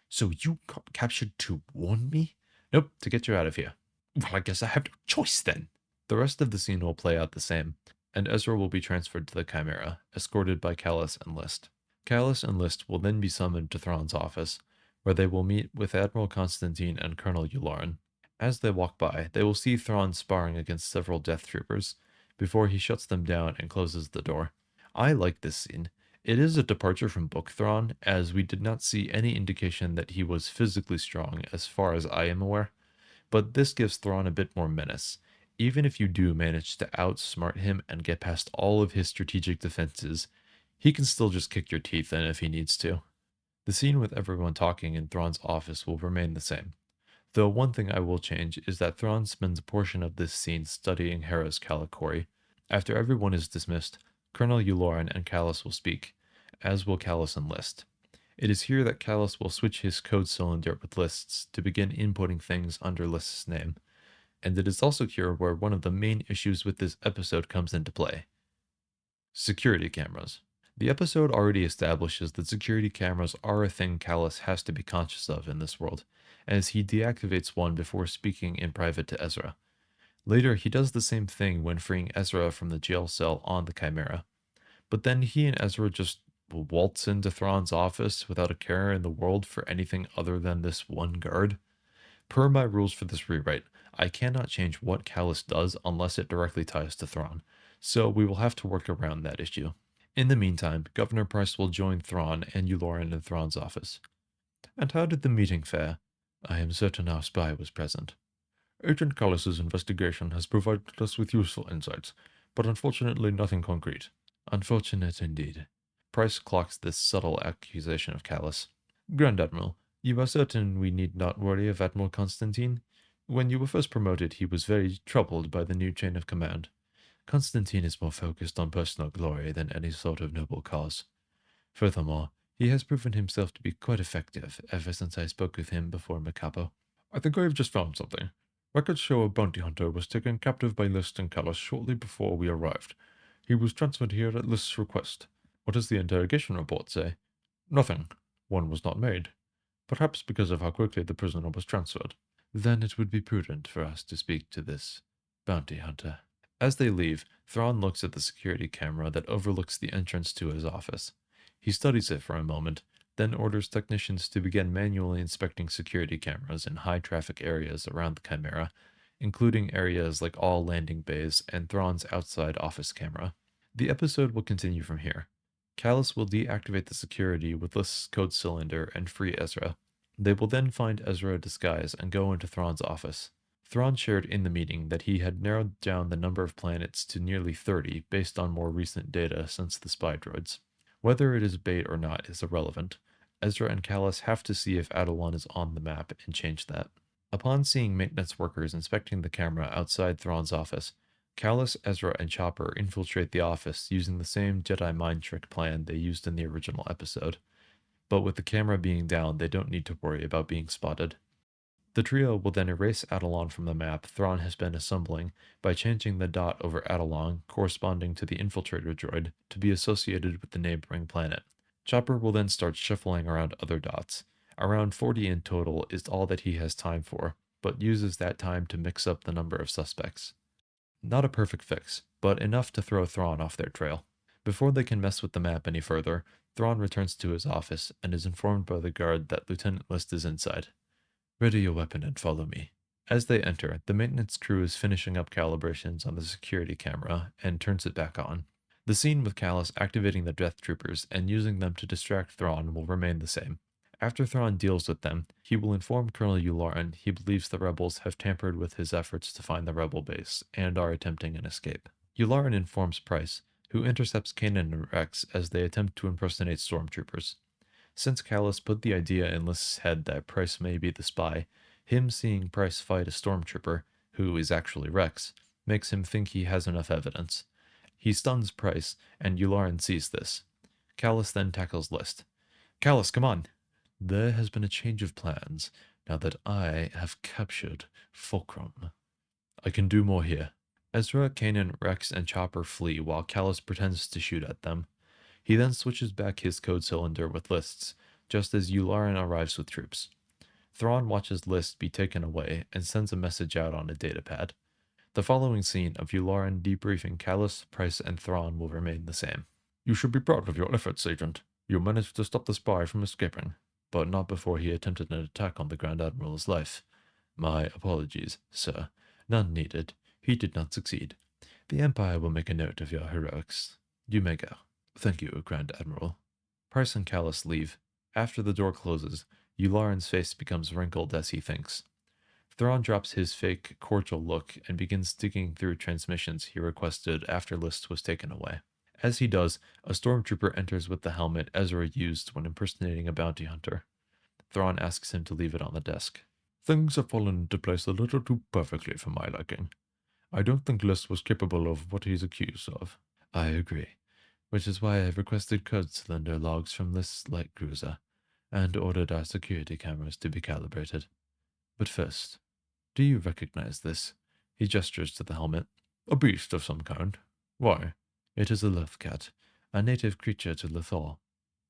So you got captured to warn me? Nope, to get you out of here. Well, I guess I have no choice then. The rest of the scene will play out the same. and Ezra will be transferred to the Chimera, escorted by Callus and List. Callus and List will then be summoned to Thrawn's office, where they will meet with Admiral Constantine and Colonel Yularen. As they walk by, they will see Thrawn sparring against several Death Troopers, before he shuts them down and closes the door. I like this scene. It is a departure from Book Thrawn, as we did not see any indication that he was physically strong as far as I am aware, but this gives Thrawn a bit more menace. Even if you do manage to outsmart him and get past all of his strategic defenses, he can still just kick your teeth in if he needs to. The scene with everyone talking in Thrawn's office will remain the same, though one thing I will change is that Thrawn spends a portion of this scene studying Hera's Kalikori. After everyone is dismissed, Colonel Yularen and Callus will speak, as will Callus and List. It is here that Callus will switch his code cylinder with List's to begin inputting things under List's name, and it is also here where one of the main issues with this episode comes into play. Security cameras. The episode already establishes that security cameras are a thing Callus has to be conscious of in this world, as he deactivates one before speaking in private to Ezra. Later, he does the same thing when freeing Ezra from the jail cell on the Chimera. But then he and Ezra just waltz into Thrawn's office without a care in the world for anything other than this one guard. Per my rules for this rewrite, I cannot change what Callus does unless it directly ties to Thrawn, so we will have to work around that issue. In the meantime, Governor Price will join Thrawn and Yularen in Thrawn's office. And how did the meeting fare? I am certain our spy was present. Agent Callus's investigation has provided us with useful insights, but unfortunately nothing concrete. Unfortunate indeed. Price clocks this subtle accusation of Callus. Grand Admiral, you are certain we need not worry of Admiral Constantine? When you were first promoted, he was very troubled by the new chain of command. Constantine is more focused on personal glory than any sort of noble cause. Furthermore, he has proven himself to be quite effective ever since I spoke with him before Macapo. I think I have just found something. Records show a bounty hunter was taken captive by List and Callus shortly before we arrived. He was transferred here at List's request. What does the interrogation report say? Nothing. One was not made. Perhaps because of how quickly the prisoner was transferred. Then it would be prudent for us to speak to this bounty hunter. As they leave, Thrawn looks at the security camera that overlooks the entrance to his office. He studies it for a moment, then orders technicians to begin manually inspecting security cameras in high-traffic areas around the Chimera, including areas like all landing bays and Thrawn's outside office camera. The episode will continue from here. Callus will deactivate the security with List's code cylinder and free Ezra. They will then find Ezra disguised and go into Thrawn's office. Thrawn shared in the meeting that he had narrowed down the number of planets to nearly 30 based on more recent data since the spy droids. Whether it is bait or not is irrelevant. Ezra and Callus have to see if Atollon is on the map and change that. Upon seeing maintenance workers inspecting the camera outside Thrawn's office, Callus, Ezra, and Chopper infiltrate the office using the same Jedi mind trick plan they used in the original episode. But with the camera being down, they don't need to worry about being spotted. The trio will then erase Atollon from the map Thrawn has been assembling by changing the dot over Atollon corresponding to the infiltrator droid to be associated with the neighboring planet. Chopper will then start shuffling around other dots. Around 40 in total is all that he has time for, but uses that time to mix up the number of suspects. Not a perfect fix, but enough to throw Thrawn off their trail. Before they can mess with the map any further, Thrawn returns to his office and is informed by the guard that Lieutenant List is inside. Ready your weapon and follow me. As they enter, the maintenance crew is finishing up calibrations on the security camera and turns it back on. The scene with Callus activating the Death Troopers and using them to distract Thrawn will remain the same. After Thrawn deals with them, he will inform Colonel Yularen he believes the rebels have tampered with his efforts to find the rebel base and are attempting an escape. Yularen informs Price, who intercepts Kanan and Rex as they attempt to impersonate stormtroopers. Since Callus put the idea in List's head that Price may be the spy, him seeing Price fight a stormtrooper, who is actually Rex, makes him think he has enough evidence. He stuns Price, and Yularen sees this. Callus then tackles List. Callus, come on! There has been a change of plans, now that I have captured Fulcrum. I can do more here. Ezra, Kanan, Rex, and Chopper flee while Callus pretends to shoot at them. He then switches back his code cylinder with List's, just as Yularen arrives with troops. Thrawn watches List be taken away and sends a message out on a datapad. The following scene of Yularen debriefing Callus, Price, and Thrawn will remain the same. You should be proud of your efforts, Agent. You managed to stop the spy from escaping, but not before he attempted an attack on the Grand Admiral's life. My apologies, sir. None needed. He did not succeed. The Empire will make a note of your heroics. You may go. Thank you, Grand Admiral. Price and Callus leave. After the door closes, Yularen's face becomes wrinkled as he thinks. Thrawn drops his fake, cordial look and begins digging through transmissions he requested after List was taken away. As he does, a stormtrooper enters with the helmet Ezra used when impersonating a bounty hunter. Thrawn asks him to leave it on the desk. Things have fallen into place a little too perfectly for my liking. I don't think List was capable of what he's accused of. I agree, which is why I've requested code cylinder logs from List's light cruiser, and ordered our security cameras to be calibrated. But first, do you recognize this? He gestures to the helmet. A beast of some kind. Why? It is a lovecat, a native creature to Lothal.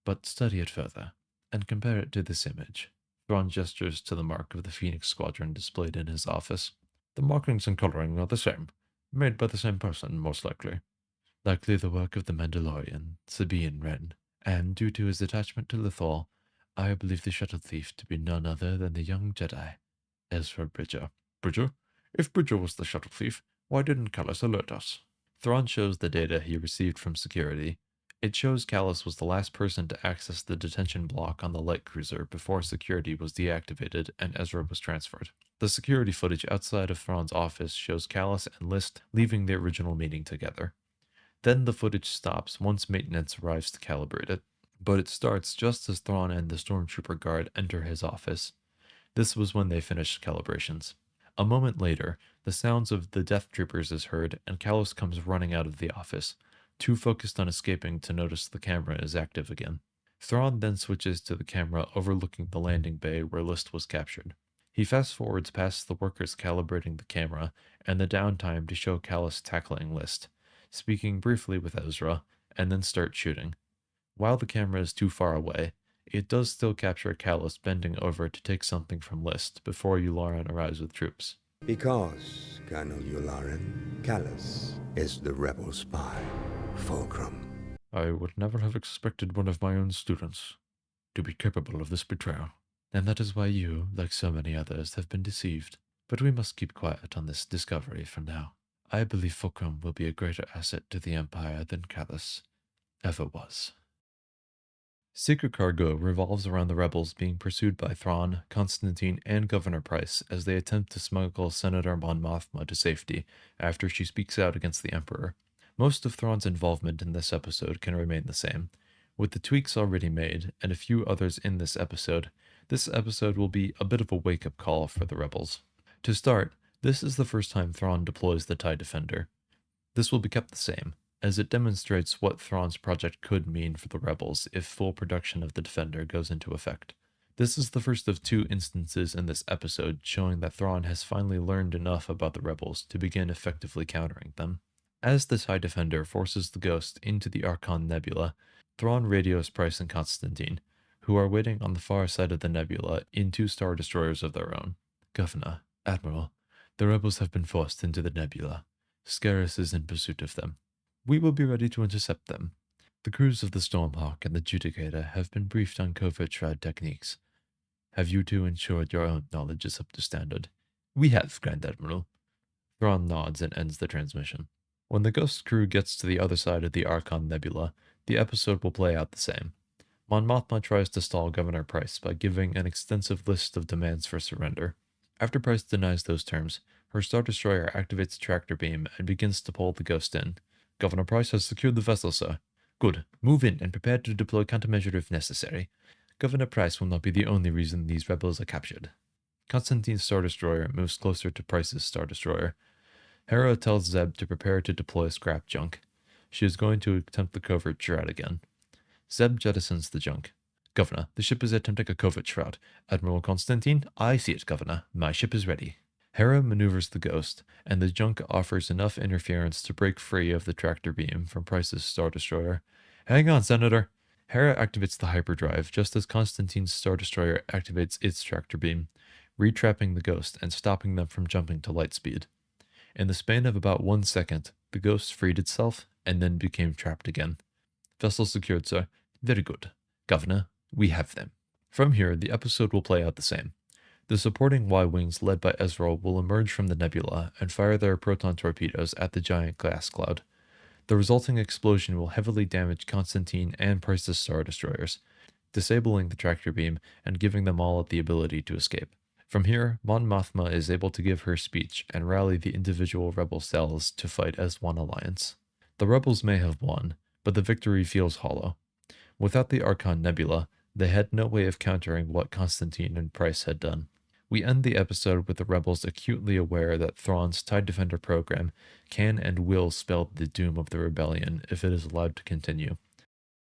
But study it further, and compare it to this image. Thrawn gestures to the mark of the Phoenix Squadron displayed in his office. The markings and coloring are the same, made by the same person, most likely. Likely the work of the Mandalorian, Sabine Wren, and due to his attachment to Lothal, I believe the shuttle thief to be none other than the young Jedi, Ezra Bridger. Bridger? If Bridger was the shuttle thief, why didn't Callus alert us? Thrawn shows the data he received from security. It shows Callus was the last person to access the detention block on the light cruiser before security was deactivated and Ezra was transferred. The security footage outside of Thrawn's office shows Callus and List leaving the original meeting together. Then the footage stops once maintenance arrives to calibrate it, but it starts just as Thrawn and the stormtrooper guard enter his office. This was when they finished calibrations. A moment later, the sounds of the Death Troopers is heard and Callus comes running out of the office, too focused on escaping to notice the camera is active again. Thrawn then switches to the camera overlooking the landing bay where List was captured. He fast-forwards past the workers calibrating the camera and the downtime to show Callus tackling List, speaking briefly with Ezra, and then start shooting. While the camera is too far away, it does still capture Callus bending over to take something from List before Yularen arrives with troops. Because, Colonel Yularen, Callus is the rebel spy, Fulcrum. I would never have expected one of my own students to be capable of this betrayal. And that is why you, like so many others, have been deceived. But we must keep quiet on this discovery for now. I believe Fulcrum will be a greater asset to the Empire than Callus ever was. Secret Cargo revolves around the rebels being pursued by Thrawn, Constantine, and Governor Price as they attempt to smuggle Senator Mon Mothma to safety after she speaks out against the Emperor. Most of Thrawn's involvement in this episode can remain the same. With the tweaks already made, and a few others in this episode will be a bit of a wake-up call for the rebels. To start, this is the first time Thrawn deploys the TIE Defender. This will be kept the same, as it demonstrates what Thrawn's project could mean for the rebels if full production of the Defender goes into effect. This is the first of two instances in this episode showing that Thrawn has finally learned enough about the rebels to begin effectively countering them. As the TIE Defender forces the Ghost into the Archon Nebula, Thrawn radios Price and Constantine, who are waiting on the far side of the nebula in 2 Star Destroyers of their own. Governor, Admiral, the rebels have been forced into the nebula. Scarus is in pursuit of them. We will be ready to intercept them. The crews of the Stormhawk and the Judicator have been briefed on covert shroud techniques. Have you two ensured your own knowledge is up to standard? We have, Grand Admiral. Thrawn nods and ends the transmission. When the Ghost crew gets to the other side of the Archon Nebula, the episode will play out the same. Mon Mothma tries to stall Governor Price by giving an extensive list of demands for surrender. After Price denies those terms, her Star Destroyer activates a tractor beam and begins to pull the Ghost in. Governor Price has secured the vessel, sir. Good. Move in and prepare to deploy countermeasure if necessary. Governor Price will not be the only reason these rebels are captured. Constantine's Star Destroyer moves closer to Price's Star Destroyer. Hera tells Zeb to prepare to deploy scrap junk. She is going to attempt the covert shroud again. Zeb jettisons the junk. Governor, the ship is attempting a covert shroud. Admiral Constantine, I see it, Governor. My ship is ready. Hera maneuvers the Ghost, and the junk offers enough interference to break free of the tractor beam from Price's Star Destroyer. Hang on, Senator! Hera activates the hyperdrive just as Constantine's Star Destroyer activates its tractor beam, retrapping the Ghost and stopping them from jumping to light speed. In the span of about 1 second, the ghost freed itself and then became trapped again. Vessel secured, sir. Very good. Governor, we have them. From here, the episode will play out the same. The supporting Y-Wings led by Ezra will emerge from the nebula and fire their proton torpedoes at the giant gas cloud. The resulting explosion will heavily damage Constantine and Price's Star Destroyers, disabling the tractor beam and giving them all the ability to escape. From here, Mon Mothma is able to give her speech and rally the individual rebel cells to fight as one alliance. The rebels may have won, but the victory feels hollow. Without the Archon Nebula, they had no way of countering what Constantine and Price had done. We end the episode with the rebels acutely aware that Thrawn's TIE Defender program can and will spell the doom of the rebellion if it is allowed to continue.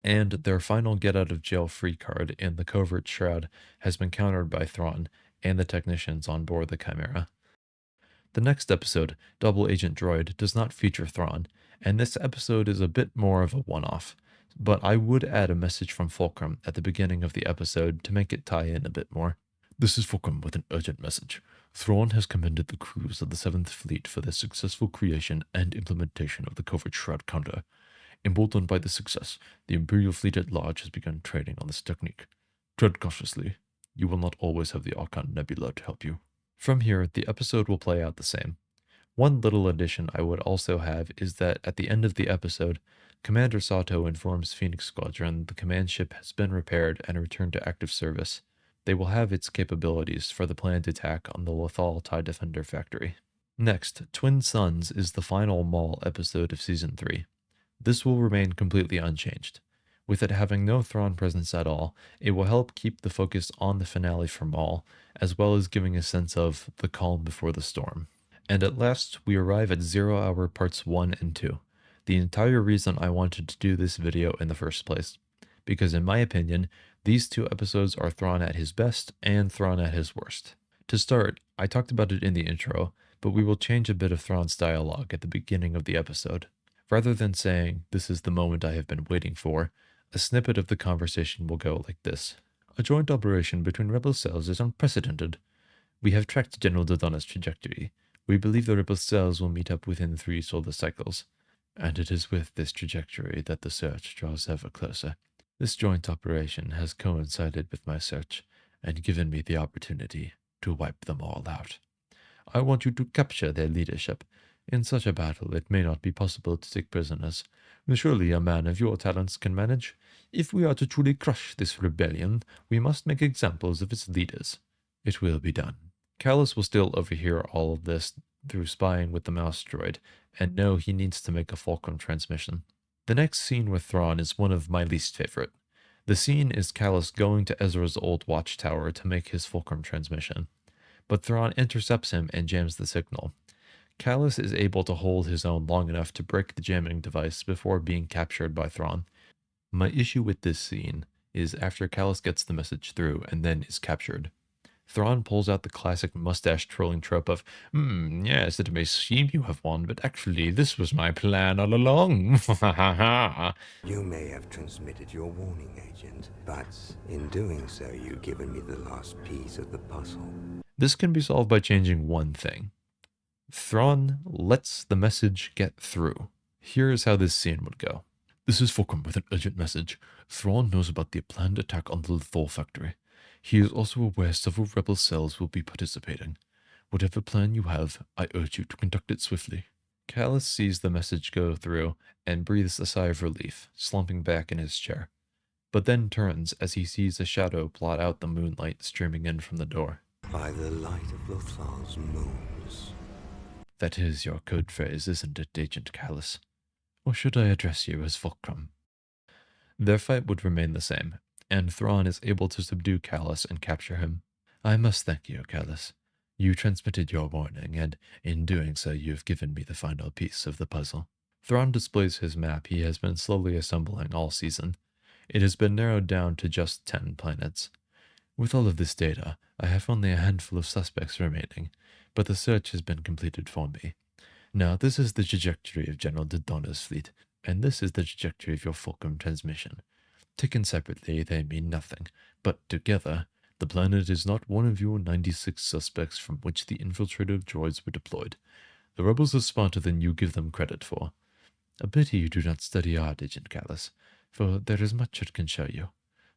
And their final get-out-of-jail-free card in the Covert Shroud has been countered by Thrawn and the technicians on board the Chimera. The next episode, Double Agent Droid, does not feature Thrawn, and this episode is a bit more of a one-off, but I would add a message from Fulcrum at the beginning of the episode to make it tie in a bit more. This is Fulcrum with an urgent message. Thrawn has commended the crews of the 7th Fleet for their successful creation and implementation of the Covert Shroud counter. Emboldened by this success, the Imperial Fleet at large has begun trading on this technique. Tread cautiously. You will not always have the Archon Nebula to help you. From here, the episode will play out the same. One little addition I would also have is that at the end of the episode, Commander Sato informs Phoenix Squadron the command ship has been repaired and returned to active service. They will have its capabilities for the planned attack on the Lothal TIE Defender factory. Next, Twin Suns is the final Maul episode of Season 3. This will remain completely unchanged. With it having no Thrawn presence at all, it will help keep the focus on the finale for Maul, as well as giving a sense of the calm before the storm. And at last, we arrive at 0 Hour Parts 1 and 2. The entire reason I wanted to do this video in the first place. Because in my opinion, these two episodes are Thrawn at his best and Thrawn at his worst. To start, I talked about it in the intro, but we will change a bit of Thrawn's dialogue at the beginning of the episode. Rather than saying, "This is the moment I have been waiting for," a snippet of the conversation will go like this. A joint operation between rebel cells is unprecedented. We have tracked General Dodonna's trajectory. We believe the rebel cells will meet up within 3 solar cycles. And it is with this trajectory that the search draws ever closer. This joint operation has coincided with my search and given me the opportunity to wipe them all out. I want you to capture their leadership. In such a battle, it may not be possible to take prisoners. Surely a man of your talents can manage. If we are to truly crush this rebellion, we must make examples of its leaders. It will be done. Kallus will still overhear all of this through spying with the mouse droid, and know he needs to make a Fulcrum transmission. The next scene with Thrawn is one of my least favorite. The scene is Kallus going to Ezra's old watchtower to make his Fulcrum transmission, but Thrawn intercepts him and jams the signal. Kallus is able to hold his own long enough to break the jamming device before being captured by Thrawn. My issue with this scene is after Kallus gets the message through and then is captured, Thrawn pulls out the classic mustache trolling trope of, yes, it may seem you have won, but actually this was my plan all along. You may have transmitted your warning, Agent, but in doing so, you've given me the last piece of the puzzle. This can be solved by changing one thing. Thrawn lets the message get through. Here's how this scene would go. This is Fulcrum with an urgent message. Thrawn knows about the planned attack on the Lothal factory. He is also aware several rebel cells will be participating. Whatever plan you have, I urge you to conduct it swiftly. Kallus sees the message go through and breathes a sigh of relief, slumping back in his chair, but then turns as he sees a shadow blot out the moonlight streaming in from the door. By the light of Lothal's moons. That is your code phrase, isn't it, Agent Kallus? Or should I address you as Fulcrum? Their fight would remain the same, and Thrawn is able to subdue Kallus and capture him. I must thank you, Kallus. You transmitted your warning, and in doing so you have given me the final piece of the puzzle. Thrawn displays his map he has been slowly assembling all season. It has been narrowed down to just 10 planets. With all of this data, I have only a handful of suspects remaining, but the search has been completed for me. Now, this is the trajectory of General Dodonna's fleet, and this is the trajectory of your Fulcrum transmission. Taken separately, they mean nothing, but together, the planet is not one of your 96 suspects from which the infiltrative droids were deployed. The rebels are smarter than you give them credit for. A pity you do not study art, Agent Callus, for there is much it can show you,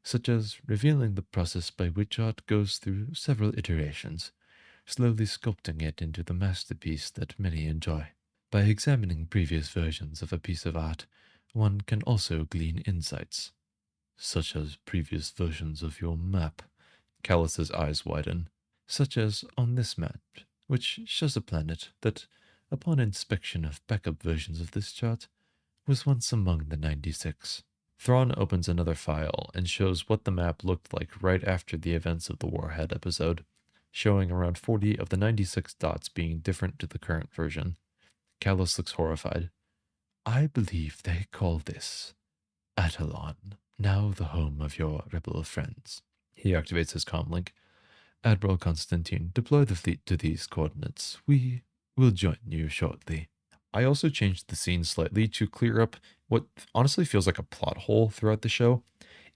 such as revealing the process by which art goes through several iterations, slowly sculpting it into the masterpiece that many enjoy. By examining previous versions of a piece of art, one can also glean insights, such as previous versions of your map. Callus's eyes widen, such as on this map, which shows a planet that, upon inspection of backup versions of this chart, was once among the 96. Thrawn opens another file and shows what the map looked like right after the events of the Warhead episode, showing around 40 of the 96 dots being different to the current version. Callus looks horrified. I believe they call this Atalon, now the home of your rebel friends. He activates his comlink. Admiral Constantine, deploy the fleet to these coordinates. We will join you shortly. I also changed the scene slightly to clear up what honestly feels like a plot hole throughout the show.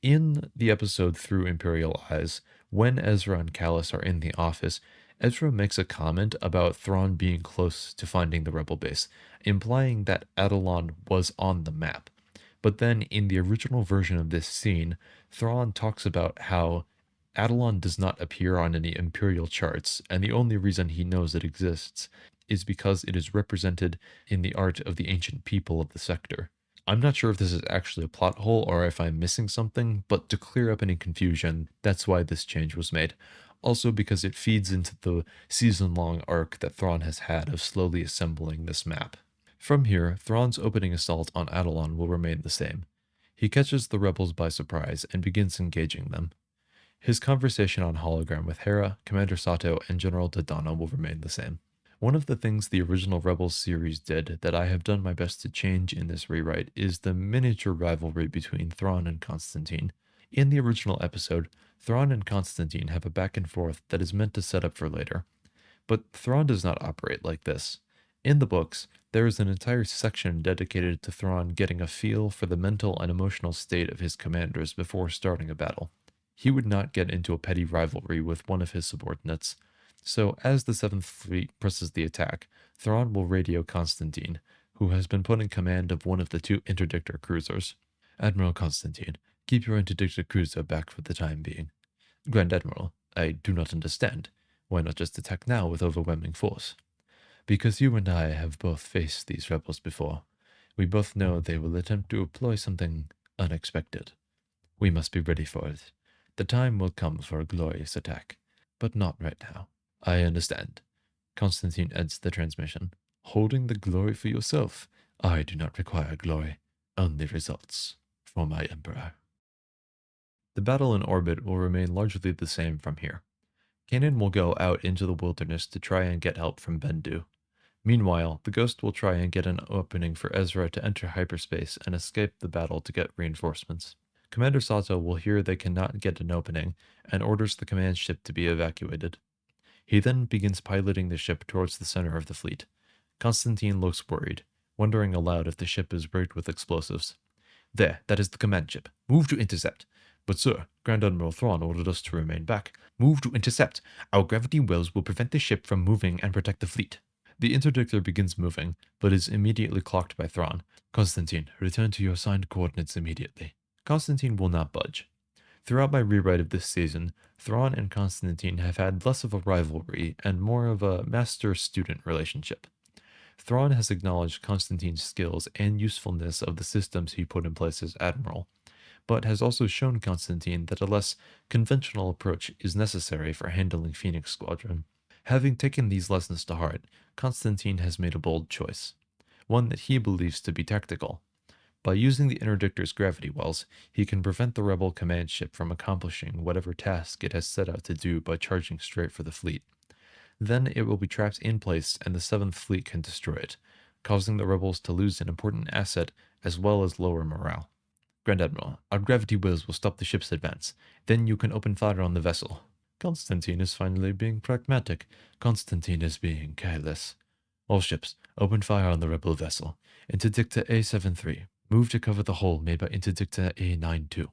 In the episode Through Imperial Eyes, when Ezra and Callus are in the office, Ezra makes a comment about Thrawn being close to finding the rebel base, implying that Atalon was on the map. But then in the original version of this scene, Thrawn talks about how Atalon does not appear on any Imperial charts, and the only reason he knows it exists is because it is represented in the art of the ancient people of the sector. I'm not sure if this is actually a plot hole or if I'm missing something, but to clear up any confusion, that's why this change was made. Also because it feeds into the season-long arc that Thrawn has had of slowly assembling this map. From here, Thrawn's opening assault on Atalon will remain the same. He catches the rebels by surprise and begins engaging them. His conversation on hologram with Hera, Commander Sato, and General Dodonna will remain the same. One of the things the original Rebels series did that I have done my best to change in this rewrite is the miniature rivalry between Thrawn and Constantine. In the original episode, Thrawn and Constantine have a back and forth that is meant to set up for later. But Thrawn does not operate like this. In the books, there is an entire section dedicated to Thrawn getting a feel for the mental and emotional state of his commanders before starting a battle. He would not get into a petty rivalry with one of his subordinates. So, as the 7th Fleet presses the attack, Thrawn will radio Constantine, who has been put in command of one of the 2 interdictor cruisers. Admiral Constantine, keep your interdictor cruiser back for the time being. Grand Admiral, I do not understand. Why not just attack now with overwhelming force? Because you and I have both faced these rebels before. We both know they will attempt to employ something unexpected. We must be ready for it. The time will come for a glorious attack, but not right now. I understand. Constantine ends the transmission. Holding the glory for yourself. I do not require glory, only results for my Emperor. The battle in orbit will remain largely the same from here. Kanan will go out into the wilderness to try and get help from Bendu. Meanwhile, the Ghost will try and get an opening for Ezra to enter hyperspace and escape the battle to get reinforcements. Commander Sato will hear they cannot get an opening and orders the command ship to be evacuated. He then begins piloting the ship towards the center of the fleet. Constantine looks worried, wondering aloud if the ship is rigged with explosives. There, that is the command ship. Move to intercept. But sir, Grand Admiral Thrawn ordered us to remain back. Move to intercept. Our gravity wells will prevent the ship from moving and protect the fleet. The interdictor begins moving, but is immediately clocked by Thrawn. Constantine, return to your assigned coordinates immediately. Constantine will not budge. Throughout my rewrite of this season, Thrawn and Constantine have had less of a rivalry and more of a master-student relationship. Thrawn has acknowledged Constantine's skills and usefulness of the systems he put in place as Admiral, but has also shown Constantine that a less conventional approach is necessary for handling Phoenix Squadron. Having taken these lessons to heart, Constantine has made a bold choice, one that he believes to be tactical. By using the interdictor's gravity wells, he can prevent the rebel command ship from accomplishing whatever task it has set out to do by charging straight for the fleet. Then it will be trapped in place and the 7th Fleet can destroy it, causing the rebels to lose an important asset as well as lower morale. Grand Admiral, our gravity wells will stop the ship's advance. Then you can open fire on the vessel. Constantine is finally being pragmatic. Constantine is being careless. All ships, open fire on the rebel vessel. Interdictor A73. Move to cover the hole made by Interdictor A92.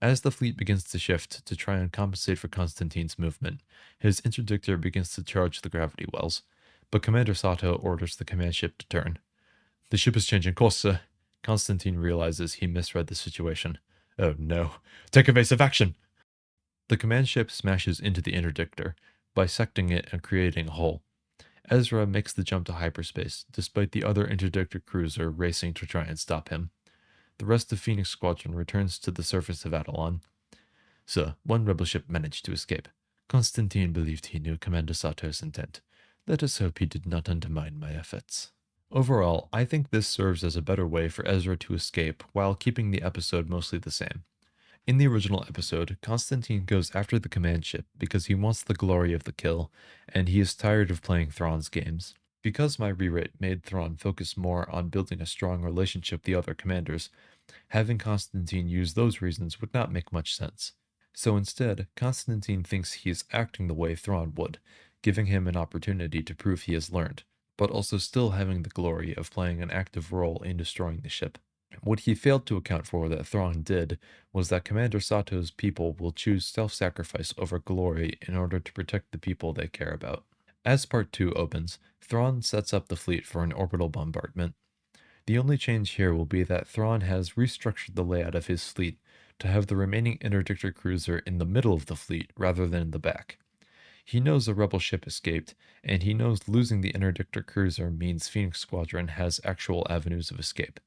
As the fleet begins to shift to try and compensate for Constantine's movement, his interdictor begins to charge the gravity wells. but Commander Sato orders the command ship to turn. The ship is changing course, sir. Constantine realizes he misread the situation. Oh no. Take evasive action! The command ship smashes into the interdictor, bisecting it and creating a hole. Ezra makes the jump to hyperspace, despite the other interdictor cruiser racing to try and stop him. The rest of Phoenix Squadron returns to the surface of Adelon. Sir, one rebel ship managed to escape. Constantine believed he knew Commander Sato's intent. Let us hope he did not undermine my efforts. Overall, I think this serves as a better way for Ezra to escape while keeping the episode mostly the same. In the original episode, Constantine goes after the command ship because he wants the glory of the kill, and he is tired of playing Thrawn's games. Because my rewrite made Thrawn focus more on building a strong relationship with the other commanders, having Constantine use those reasons would not make much sense. So instead, Constantine thinks he is acting the way Thrawn would, giving him an opportunity to prove he has learned, but also still having the glory of playing an active role in destroying the ship. What he failed to account for that Thrawn did was that Commander Sato's people will choose self-sacrifice over glory in order to protect the people they care about. As Part 2 opens, Thrawn sets up the fleet for an orbital bombardment. The only change here will be that Thrawn has restructured the layout of his fleet to have the remaining interdictor cruiser in the middle of the fleet rather than in the back. He knows a rebel ship escaped, and he knows losing the interdictor cruiser means Phoenix Squadron has actual avenues of escape,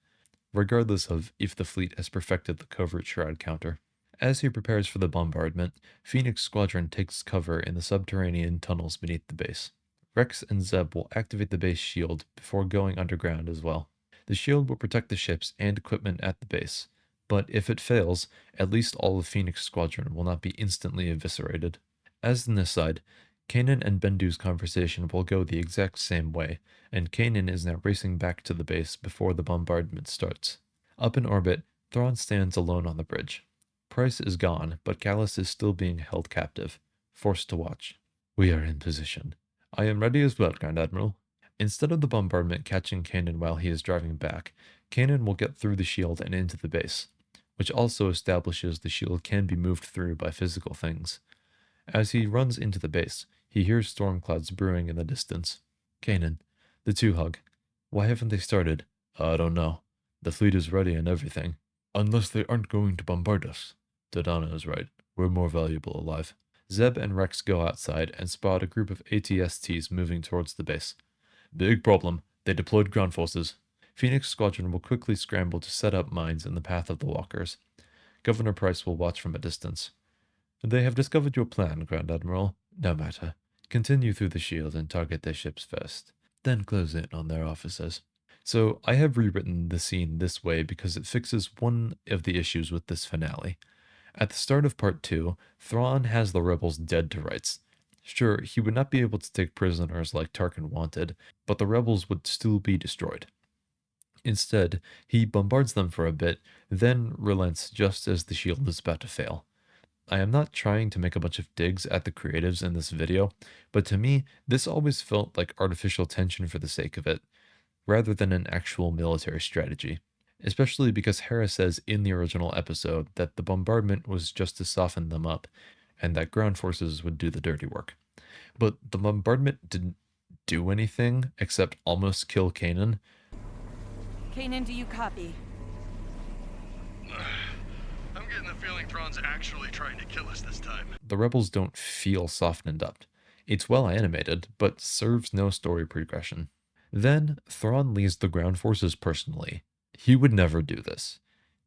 regardless of if the fleet has perfected the covert shroud counter. As he prepares for the bombardment, Phoenix Squadron takes cover in the subterranean tunnels beneath the base. Rex and Zeb will activate the base shield before going underground as well. The shield will protect the ships and equipment at the base, but if it fails, at least all of Phoenix Squadron will not be instantly eviscerated. As an aside, Kanan and Bendu's conversation will go the exact same way, and Kanan is now racing back to the base before the bombardment starts. Up in orbit, Thrawn stands alone on the bridge. Price is gone, but Callus is still being held captive, forced to watch. We are in position. I am ready as well, Grand Admiral. Instead of the bombardment catching Kanan while he is driving back, Kanan will get through the shield and into the base, which also establishes the shield can be moved through by physical things. As he runs into the base, he hears storm clouds brewing in the distance. Kanan, the two hug. Why haven't they started? I don't know. The fleet is ready and everything. Unless they aren't going to bombard us. Dodana is right. We're more valuable alive. Zeb and Rex go outside and spot a group of ATSTs moving towards the base. Big problem. They deployed ground forces. Phoenix Squadron will quickly scramble to set up mines in the path of the walkers. Governor Price will watch from a distance. They have discovered your plan, Grand Admiral. No matter. Continue through the shield and target their ships first. Then close in on their officers. So I have rewritten the scene this way because it fixes one of the issues with this finale. At the start of Part 2, Thrawn has the rebels dead to rights. Sure, he would not be able to take prisoners like Tarkin wanted, but the rebels would still be destroyed. Instead, he bombards them for a bit, then relents just as the shield is about to fail. I am not trying to make a bunch of digs at the creatives in this video, but to me, this always felt like artificial tension for the sake of it, rather than an actual military strategy. Especially because Heir says in the original episode that the bombardment was just to soften them up, and that ground forces would do the dirty work. But the bombardment didn't do anything except almost kill Kanan. Kanan, do you copy? I'm getting the feeling Thrawn's actually trying to kill us this time. The rebels don't feel softened up. It's well animated, but serves no story progression. Then, Thrawn leads the ground forces personally. He would never do this.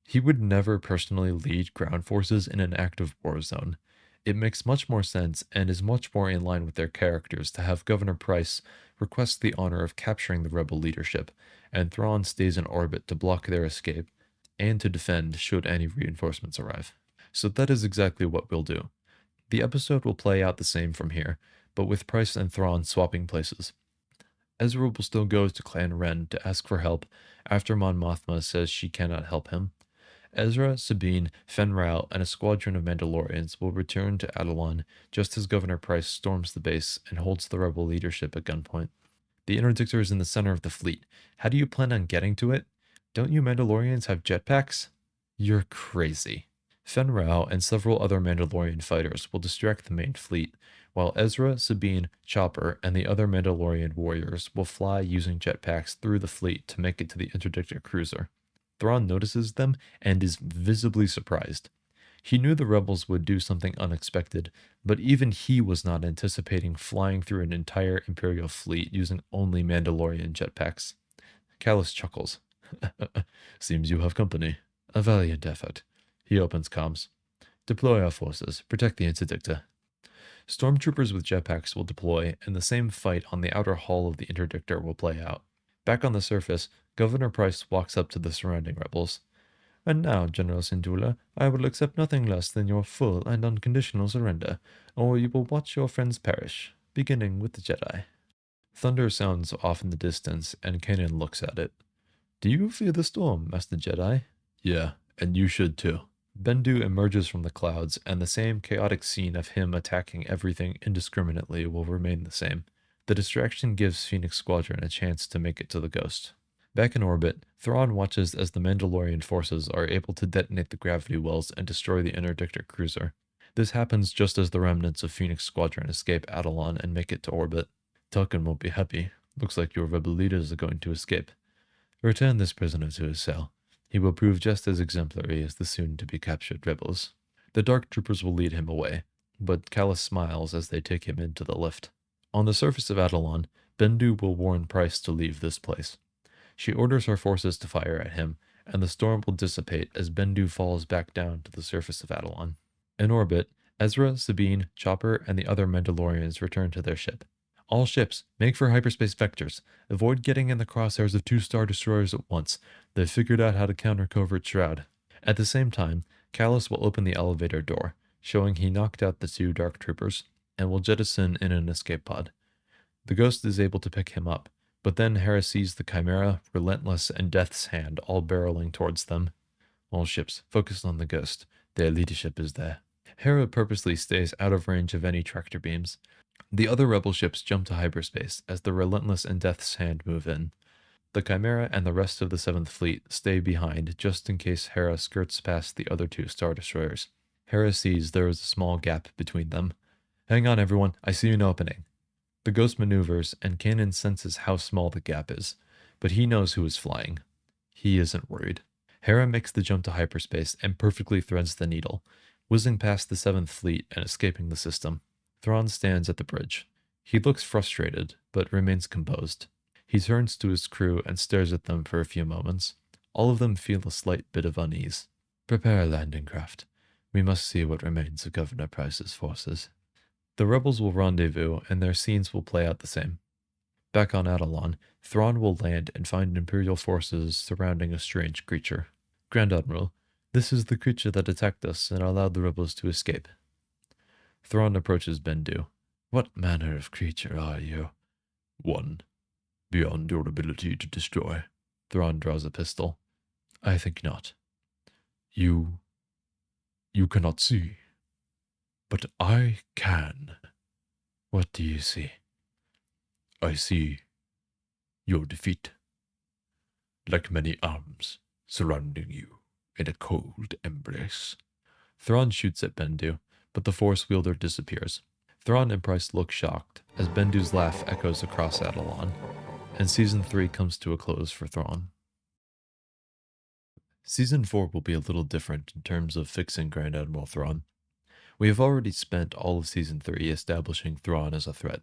He would never personally lead ground forces in an active war zone. It makes much more sense and is much more in line with their characters to have Governor Price request the honor of capturing the rebel leadership, and Thrawn stays in orbit to block their escape and to defend should any reinforcements arrive. So that is exactly what we'll do. The episode will play out the same from here, but with Price and Thrawn swapping places. Ezra will still go to Clan Ren to ask for help after Mon Mothma says she cannot help him. Ezra, Sabine, Fen Rao, and a squadron of Mandalorians will return to Adelon just as Governor Price storms the base and holds the rebel leadership at gunpoint. The interdictor is in the center of the fleet. How do you plan on getting to it? Don't you Mandalorians have jetpacks? You're crazy. Fen Rao and several other Mandalorian fighters will distract the main fleet, while Ezra, Sabine, Chopper, and the other Mandalorian warriors will fly using jetpacks through the fleet to make it to the interdictor cruiser. Thrawn notices them and is visibly surprised. He knew the rebels would do something unexpected, but even he was not anticipating flying through an entire Imperial fleet using only Mandalorian jetpacks. Callus chuckles. Seems you have company. A valiant effort. He opens comms. Deploy our forces. Protect the interdictor. Stormtroopers with jetpacks will deploy, and the same fight on the outer hull of the interdictor will play out. Back on the surface, Governor Price walks up to the surrounding rebels. And now, General Syndulla, I will accept nothing less than your full and unconditional surrender, or you will watch your friends perish, beginning with the Jedi. Thunder sounds off in the distance, and Kanan looks at it. Do you fear the storm, Master Jedi? Yeah, and you should too. Bendu emerges from the clouds, and the same chaotic scene of him attacking everything indiscriminately will remain the same. The distraction gives Phoenix Squadron a chance to make it to the Ghost. Back in orbit, Thrawn watches as the Mandalorian forces are able to detonate the gravity wells and destroy the interdictor cruiser. This happens just as the remnants of Phoenix Squadron escape Atollon and make it to orbit. Tulkin won't be happy. Looks like your rebel leaders are going to escape. Return this prisoner to his cell. He will prove just as exemplary as the soon-to-be-captured rebels. The Dark Troopers will lead him away, but Callus smiles as they take him into the lift. On the surface of Atollon, Bendu will warn Price to leave this place. She orders her forces to fire at him, and the storm will dissipate as Bendu falls back down to the surface of Atollon. In orbit, Ezra, Sabine, Chopper, and the other Mandalorians return to their ship. All ships, make for hyperspace vectors. Avoid getting in the crosshairs of 2 Star Destroyers at once. They've figured out how to counter Covert Shroud. At the same time, Callus will open the elevator door, showing he knocked out the 2 Dark Troopers, and will jettison in an escape pod. The Ghost is able to pick him up, but then Heir sees the Chimera, Relentless, and Death's Hand all barreling towards them. All ships, focus on the Ghost. Their leadership is there. Heir purposely stays out of range of any tractor beams. The other rebel ships jump to hyperspace as the Relentless and Death's Hand move in. The Chimera and the rest of the 7th Fleet stay behind just in case Heir skirts past the other 2 Star Destroyers. Heir sees there is a small gap between them. Hang on, everyone. I see an opening. The Ghost maneuvers, and Kanan senses how small the gap is, but he knows who is flying. He isn't worried. Heir makes the jump to hyperspace and perfectly threads the needle, whizzing past the 7th Fleet and escaping the system. Thrawn stands at the bridge. He looks frustrated, but remains composed. He turns to his crew and stares at them for a few moments. All of them feel a slight bit of unease. Prepare a landing craft. We must see what remains of Governor Price's forces. The rebels will rendezvous, and their scenes will play out the same. Back on Atollon, Thrawn will land and find Imperial forces surrounding a strange creature. Grand Admiral, this is the creature that attacked us and allowed the rebels to escape. Thrawn approaches Bendu. What manner of creature are you? One. Beyond your ability to destroy. Thrawn draws a pistol. I think not. You cannot see. But I can. What do you see? I see your defeat. Like many arms surrounding you in a cold embrace. Thrawn shoots at Bendu, but the Force wielder disappears. Thrawn and Price look shocked as Bendu's laugh echoes across Atollon, and Season 3 comes to a close for Thrawn. Season 4 will be a little different in terms of fixing Grand Admiral Thrawn. We have already spent all of Season 3 establishing Thrawn as a threat,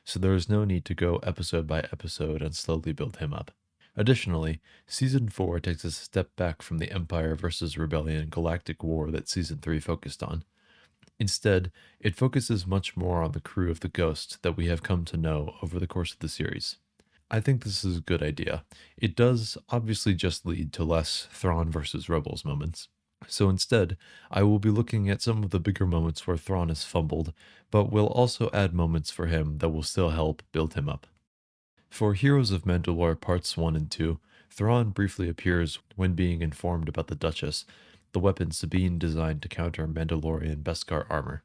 so there is no need to go episode by episode and slowly build him up. Additionally, Season 4 takes a step back from the Empire versus Rebellion galactic war that Season 3 focused on. Instead, it focuses much more on the crew of the Ghost that we have come to know over the course of the series. I think this is a good idea. It does obviously just lead to less Thrawn versus Rebels moments. So instead, I will be looking at some of the bigger moments where Thrawn is fumbled, but will also add moments for him that will still help build him up. For Heroes of Mandalore Parts 1 and 2, Thrawn briefly appears when being informed about the Duchess, the weapon Sabine designed to counter Mandalorian Beskar armor.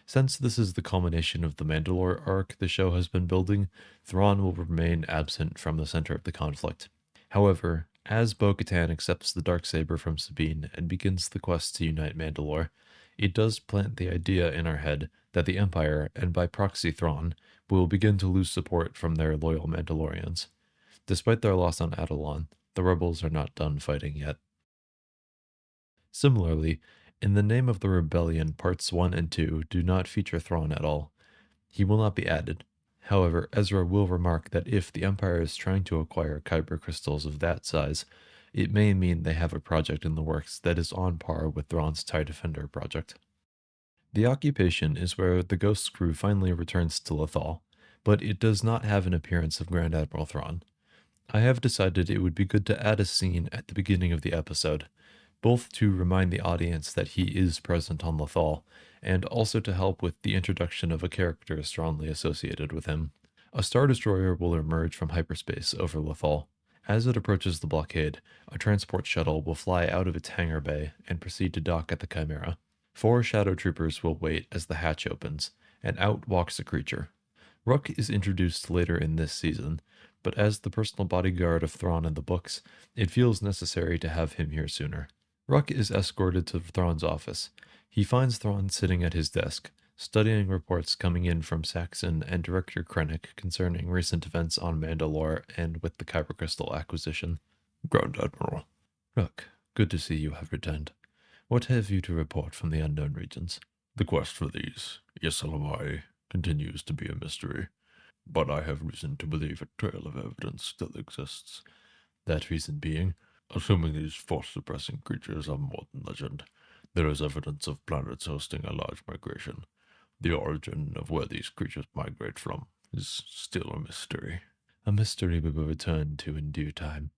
Since this is the culmination of the Mandalore arc the show has been building, Thrawn will remain absent from the center of the conflict. However, as Bo-Katan accepts the Darksaber from Sabine and begins the quest to unite Mandalore, it does plant the idea in our head that the Empire, and by proxy Thrawn, will begin to lose support from their loyal Mandalorians. Despite their loss on Atollon, the rebels are not done fighting yet. Similarly, in the Name of the Rebellion, Parts 1 and 2 do not feature Thrawn at all. He will not be added. However, Ezra will remark that if the Empire is trying to acquire kyber crystals of that size, it may mean they have a project in the works that is on par with Thrawn's TIE Defender project. The occupation is where the Ghost crew finally returns to Lothal, but it does not have an appearance of Grand Admiral Thrawn. I have decided it would be good to add a scene at the beginning of the episode, both to remind the audience that he is present on Lothal, and also to help with the introduction of a character strongly associated with him. A Star Destroyer will emerge from hyperspace over Lothal. As it approaches the blockade, a transport shuttle will fly out of its hangar bay and proceed to dock at the Chimera. 4 Shadow Troopers will wait as the hatch opens, and out walks a creature. Ruck is introduced later in this season, but as the personal bodyguard of Thrawn in the books, it feels necessary to have him here sooner. Ruck is escorted to Thrawn's office. He finds Thrawn sitting at his desk, studying reports coming in from Saxon and Director Krennic concerning recent events on Mandalore and with the Kyber Crystal acquisition. Grand Admiral. Ruck, good to see you have returned. What have you to report from the unknown regions? The quest for these Ysalamai continues to be a mystery, but I have reason to believe a trail of evidence still exists. That reason being? Assuming these force-suppressing creatures are more than legend, there is evidence of planets hosting a large migration. The origin of where these creatures migrate from is still a mystery. A mystery we will return to in due time.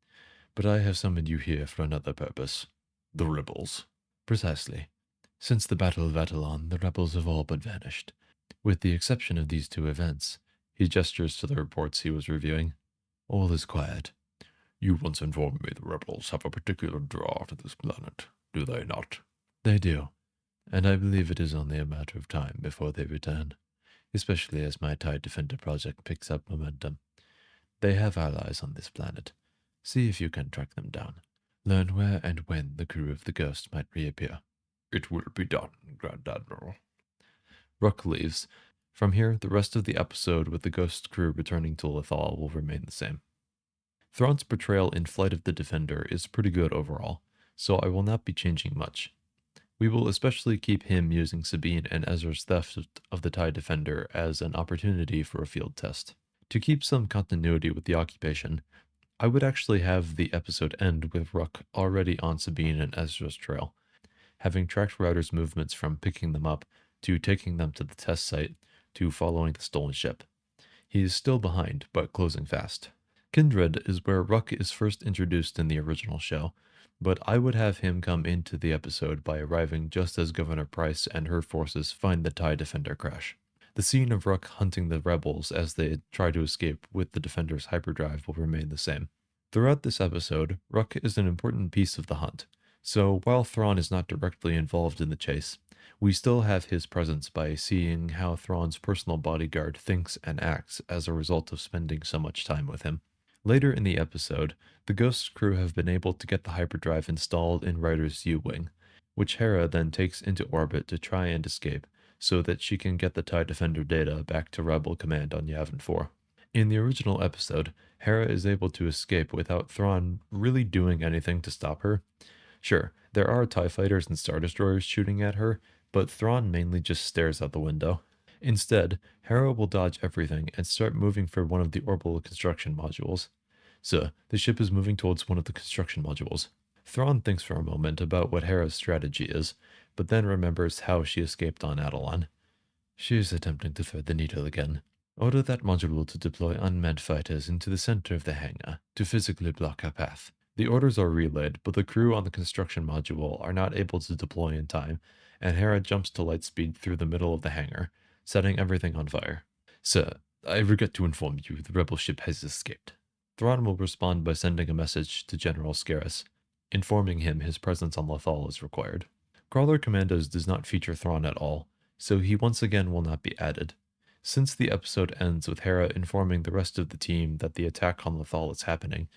But I have summoned you here for another purpose. The rebels. Precisely. Since the Battle of Atollon, the rebels have all but vanished. With the exception of these 2 events, he gestures to the reports he was reviewing. All is quiet. You once informed me the rebels have a particular draw to this planet, do they not? They do, and I believe it is only a matter of time before they return, especially as my TIE Defender project picks up momentum. They have allies on this planet. See if you can track them down. Learn where and when the crew of the Ghost might reappear. It will be done, Grand Admiral. Ruck leaves. From here, the rest of the episode with the Ghost crew returning to Lothal will remain the same. Thrawn's portrayal in Flight of the Defender is pretty good overall, so I will not be changing much. We will especially keep him using Sabine and Ezra's theft of the TIE Defender as an opportunity for a field test. To keep some continuity with the occupation, I would actually have the episode end with Ruck already on Sabine and Ezra's trail, having tracked Router's movements from picking them up to taking them to the test site to following the stolen ship. He is still behind, but closing fast. Kindred is where Ruck is first introduced in the original show, but I would have him come into the episode by arriving just as Governor Price and her forces find the TIE Defender crash. The scene of Ruck hunting the rebels as they try to escape with the Defender's hyperdrive will remain the same. Throughout this episode, Ruck is an important piece of the hunt, so while Thrawn is not directly involved in the chase, we still have his presence by seeing how Thrawn's personal bodyguard thinks and acts as a result of spending so much time with him. Later in the episode, the Ghost crew have been able to get the hyperdrive installed in Ryder's U-Wing, which Hera then takes into orbit to try and escape, so that she can get the TIE Defender data back to Rebel Command on Yavin 4. In the original episode, Hera is able to escape without Thrawn really doing anything to stop her. Sure, there are TIE fighters and Star Destroyers shooting at her, but Thrawn mainly just stares out the window. Instead, Hera will dodge everything and start moving for one of the orbital construction modules. So, the ship is moving towards one of the construction modules. Thrawn thinks for a moment about what Hera's strategy is, but then remembers how she escaped on Atollon. She is attempting to thread the needle again. Order that module to deploy unmanned fighters into the center of the hangar to physically block her path. The orders are relayed, but the crew on the construction module are not able to deploy in time, and Hera jumps to light speed through the middle of the hangar, setting everything on fire. Sir, I regret to inform you the rebel ship has escaped. Thrawn will respond by sending a message to General Scaris, informing him his presence on Lothal is required. Crawler Commandos does not feature Thrawn at all, so he once again will not be added. Since the episode ends with Hera informing the rest of the team that the attack on Lothal is happening,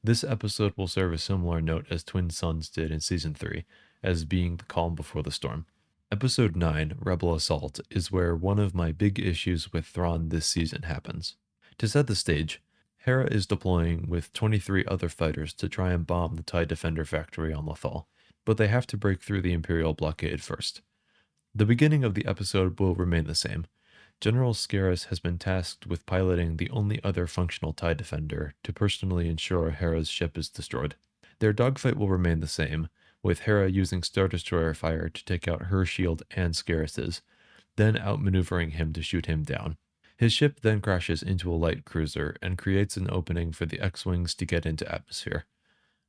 this episode will serve a similar note as Twin Suns did in Season 3, as being the calm before the storm. Episode 9, Rebel Assault, is where one of my big issues with Thrawn this season happens. To set the stage, Hera is deploying with 23 other fighters to try and bomb the TIE Defender factory on Lothal, but they have to break through the Imperial blockade first. The beginning of the episode will remain the same. General Scaris has been tasked with piloting the only other functional TIE Defender to personally ensure Hera's ship is destroyed. Their dogfight will remain the same, with Hera using Star Destroyer fire to take out her shield and Scaris's, then outmaneuvering him to shoot him down. His ship then crashes into a light cruiser and creates an opening for the X-Wings to get into atmosphere.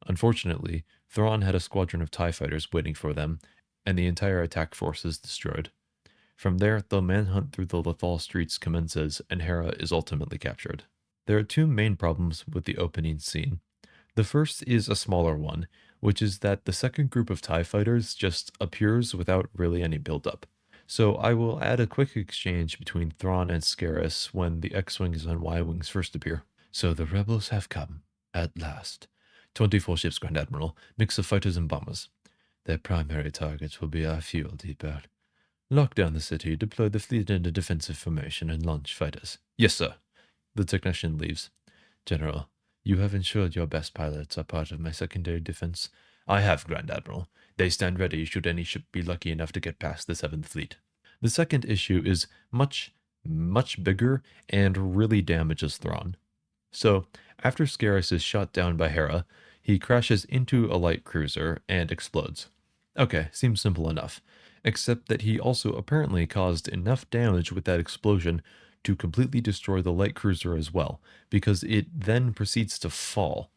Unfortunately, Thrawn had a squadron of TIE fighters waiting for them, and the entire attack force is destroyed. From there, the manhunt through the Lothal streets commences, and Hera is ultimately captured. There are two main problems with the opening scene. The first is a smaller one, which is that the second group of TIE fighters just appears without really any build-up. So I will add a quick exchange between Thrawn and Scaris when the X-Wings and Y-Wings first appear. So the rebels have come, at last. 24 ships, Grand Admiral, mix of fighters and bombers. Their primary targets will be our fuel depot. Lock down the city, deploy the fleet into defensive formation, and launch fighters. Yes, sir. The technician leaves. General, you have ensured your best pilots are part of my secondary defense. I have, Grand Admiral. They stand ready should any ship be lucky enough to get past the 7th Fleet. The second issue is much bigger and really damages Thrawn. So, after Scaris is shot down by Hera, he crashes into a light cruiser and explodes. Okay, seems simple enough. Except that he also apparently caused enough damage with that explosion to completely destroy the light cruiser as well, because it then proceeds to fall.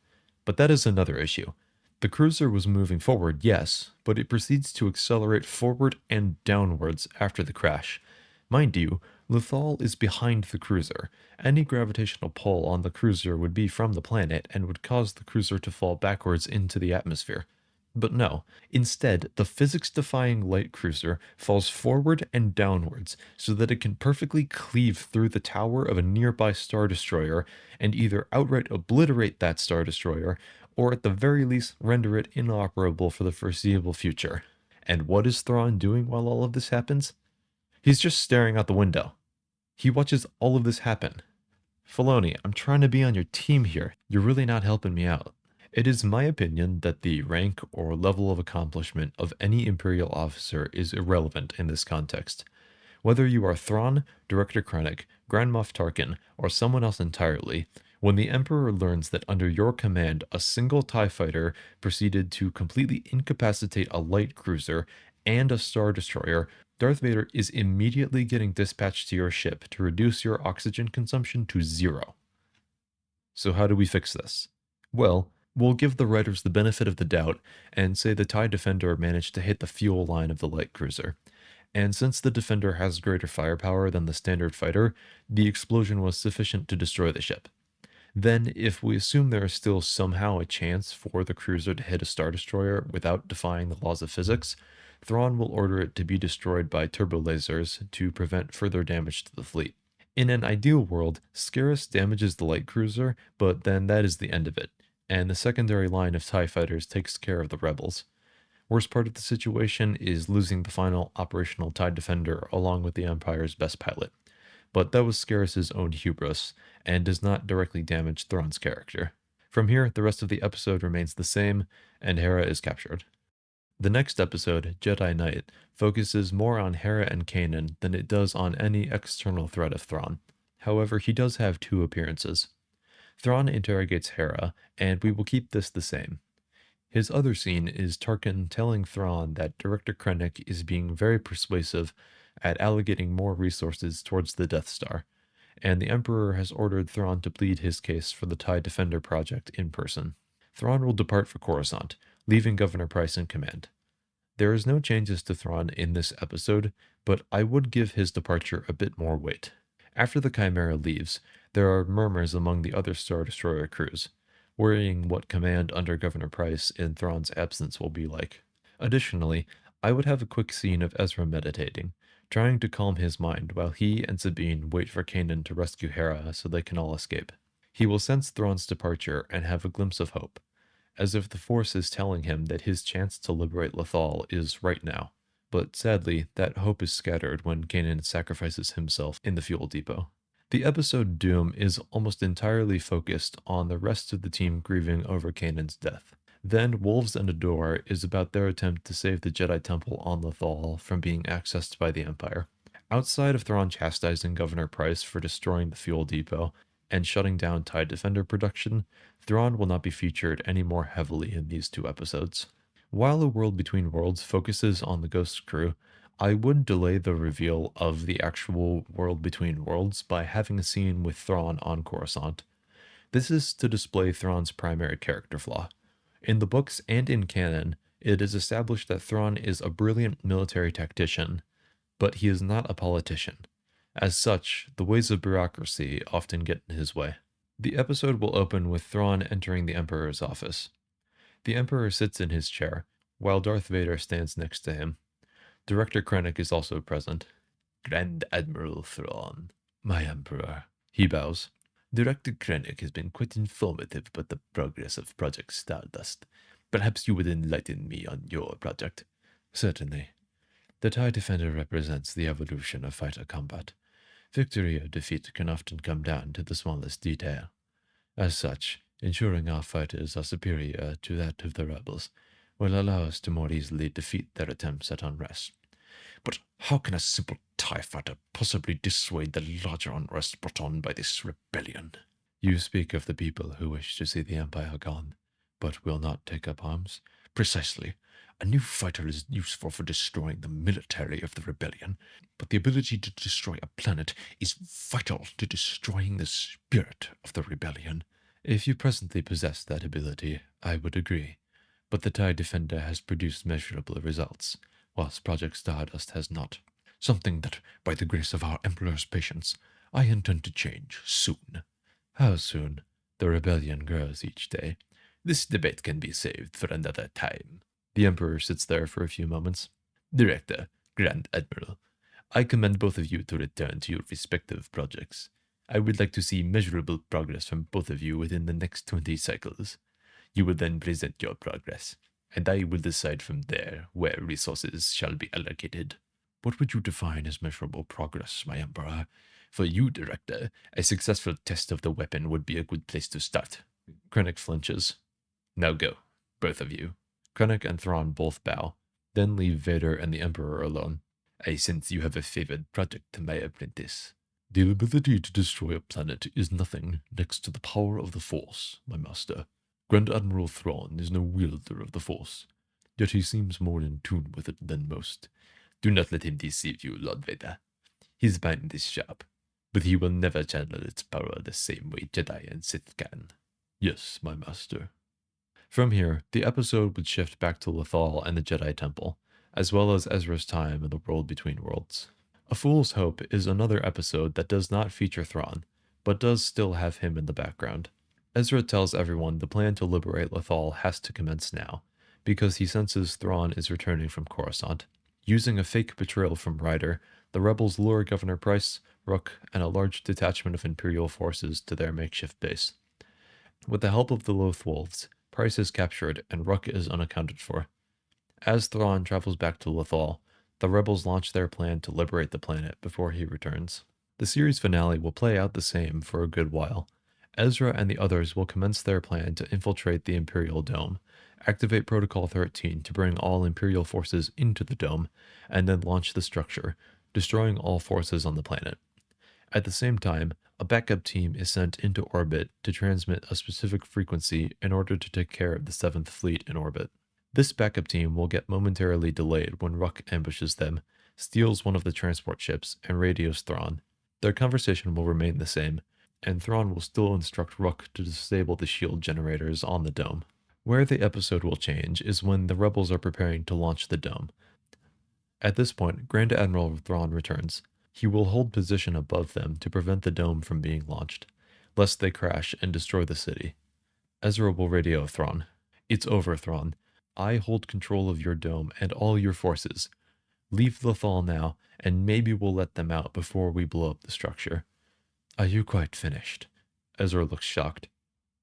But that is another issue. The cruiser was moving forward, yes, but it proceeds to accelerate forward and downwards after the crash. Mind you, Lothal is behind the cruiser. Any gravitational pull on the cruiser would be from the planet and would cause the cruiser to fall backwards into the atmosphere. But no, instead, the physics-defying light cruiser falls forward and downwards so that it can perfectly cleave through the tower of a nearby Star Destroyer and either outright obliterate that Star Destroyer or at the very least render it inoperable for the foreseeable future. And what is Thrawn doing while all of this happens? He's just staring out the window. He watches all of this happen. Filoni, I'm trying to be on your team here. You're really not helping me out. It is my opinion that the rank or level of accomplishment of any Imperial officer is irrelevant in this context. Whether you are Thrawn, Director Krennic, Grand Moff Tarkin, or someone else entirely, when the Emperor learns that under your command a single TIE fighter proceeded to completely incapacitate a light cruiser and a Star Destroyer, Darth Vader is immediately getting dispatched to your ship to reduce your oxygen consumption to 0. So how do we fix this? Well, we'll give the writers the benefit of the doubt and say the TIE Defender managed to hit the fuel line of the light cruiser. And since the Defender has greater firepower than the standard fighter, the explosion was sufficient to destroy the ship. Then, if we assume there is still somehow a chance for the cruiser to hit a Star Destroyer without defying the laws of physics, Thrawn will order it to be destroyed by turbolasers to prevent further damage to the fleet. In an ideal world, Scaris damages the light cruiser, but then that is the end of it, and the secondary line of TIE fighters takes care of the rebels. Worst part of the situation is losing the final operational TIE Defender along with the Empire's best pilot. But that was Scaris' own hubris, and does not directly damage Thrawn's character. From here, the rest of the episode remains the same, and Hera is captured. The next episode, Jedi Knight, focuses more on Hera and Kanan than it does on any external threat of Thrawn. However, he does have 2 appearances. Thrawn interrogates Hera, and we will keep this the same. His other scene is Tarkin telling Thrawn that Director Krennic is being very persuasive at allocating more resources towards the Death Star, and the Emperor has ordered Thrawn to plead his case for the TIE Defender project in person. Thrawn will depart for Coruscant, leaving Governor Pryce in command. There is no changes to Thrawn in this episode, but I would give his departure a bit more weight. After the Chimera leaves, there are murmurs among the other Star Destroyer crews, worrying what command under Governor Pryce in Thrawn's absence will be like. Additionally, I would have a quick scene of Ezra meditating, trying to calm his mind while he and Sabine wait for Kanan to rescue Hera so they can all escape. He will sense Thrawn's departure and have a glimpse of hope, as if the Force is telling him that his chance to liberate Lothal is right now, but sadly, that hope is scattered when Kanan sacrifices himself in the fuel depot. The episode Doom is almost entirely focused on the rest of the team grieving over Kanan's death. Then Wolves and a Door is about their attempt to save the Jedi Temple on Lothal from being accessed by the Empire. Outside of Thrawn chastising Governor Price for destroying the fuel depot and shutting down TIE Defender production, Thrawn will not be featured any more heavily in these two episodes. While A World Between Worlds focuses on the Ghost crew, I would delay the reveal of the actual World Between Worlds by having a scene with Thrawn on Coruscant. This is to display Thrawn's primary character flaw. In the books and in canon, it is established that Thrawn is a brilliant military tactician, but he is not a politician. As such, the ways of bureaucracy often get in his way. The episode will open with Thrawn entering the Emperor's office. The Emperor sits in his chair, while Darth Vader stands next to him. Director Krennic is also present. Grand Admiral Thrawn, My Emperor. He bows. Director Krennic has been quite informative about the progress of Project Stardust. Perhaps you would enlighten me on your project. Certainly. The TIE Defender represents the evolution of fighter combat. Victory or defeat can often come down to the smallest detail. As such, ensuring our fighters are superior to that of the rebels will allow us to more easily defeat their attempts at unrest. But how can a simple TIE fighter possibly dissuade the larger unrest brought on by this rebellion? You speak of the people who wish to see the Empire gone, but will not take up arms? Precisely. A new fighter is useful for destroying the military of the rebellion, but the ability to destroy a planet is vital to destroying the spirit of the rebellion. If you presently possess that ability, I would agree, but the TIE Defender has produced measurable results, whilst Project Stardust has not. Something that, by the grace of our Emperor's patience, I intend to change soon. How soon? The rebellion grows each day. This debate can be saved for another time. The Emperor sits there for a few moments. Director, Grand Admiral, I commend both of you to return to your respective projects. I would like to see measurable progress from both of you within the next 20 cycles. You will then present your progress, and I will decide from there where resources shall be allocated. What would you define as measurable progress, my Emperor? For you, Director, a successful test of the weapon would be a good place to start. Krennic flinches. Now go, both of you. Krennic and Thrawn both bow, then leave Vader and the Emperor alone. I sense you have a favored project, my apprentice. The ability to destroy a planet is nothing next to the power of the Force, my master. Grand Admiral Thrawn is no wielder of the Force, yet he seems more in tune with it than most. Do not let him deceive you, Lord Vader. His mind is sharp, but he will never channel its power the same way Jedi and Sith can. Yes, my master. From here, the episode would shift back to Lothal and the Jedi Temple, as well as Ezra's time in the World Between Worlds. A Fool's Hope is another episode that does not feature Thrawn, but does still have him in the background. Ezra tells everyone the plan to liberate Lothal has to commence now, because he senses Thrawn is returning from Coruscant. Using a fake betrayal from Ryder, the rebels lure Governor Price, Rook, and a large detachment of Imperial forces to their makeshift base. With the help of the Loth Wolves, Price is captured and Rook is unaccounted for. As Thrawn travels back to Lothal, the rebels launch their plan to liberate the planet before he returns. The series finale will play out the same for a good while. Ezra and the others will commence their plan to infiltrate the Imperial Dome, activate Protocol 13 to bring all Imperial forces into the dome, and then launch the structure, destroying all forces on the planet. At the same time, a backup team is sent into orbit to transmit a specific frequency in order to take care of the 7th Fleet in orbit. This backup team will get momentarily delayed when Rook ambushes them, steals one of the transport ships, and radios Thrawn. Their conversation will remain the same, and Thrawn will still instruct Rook to disable the shield generators on the dome. Where the episode will change is when the rebels are preparing to launch the dome. At this point, Grand Admiral Thrawn returns. He will hold position above them to prevent the dome from being launched, lest they crash and destroy the city. Ezra will radio Thrawn. It's over, Thrawn. I hold control of your dome and all your forces. Leave Lothal now, and maybe we'll let them out before we blow up the structure. Are you quite finished? Ezra looks shocked.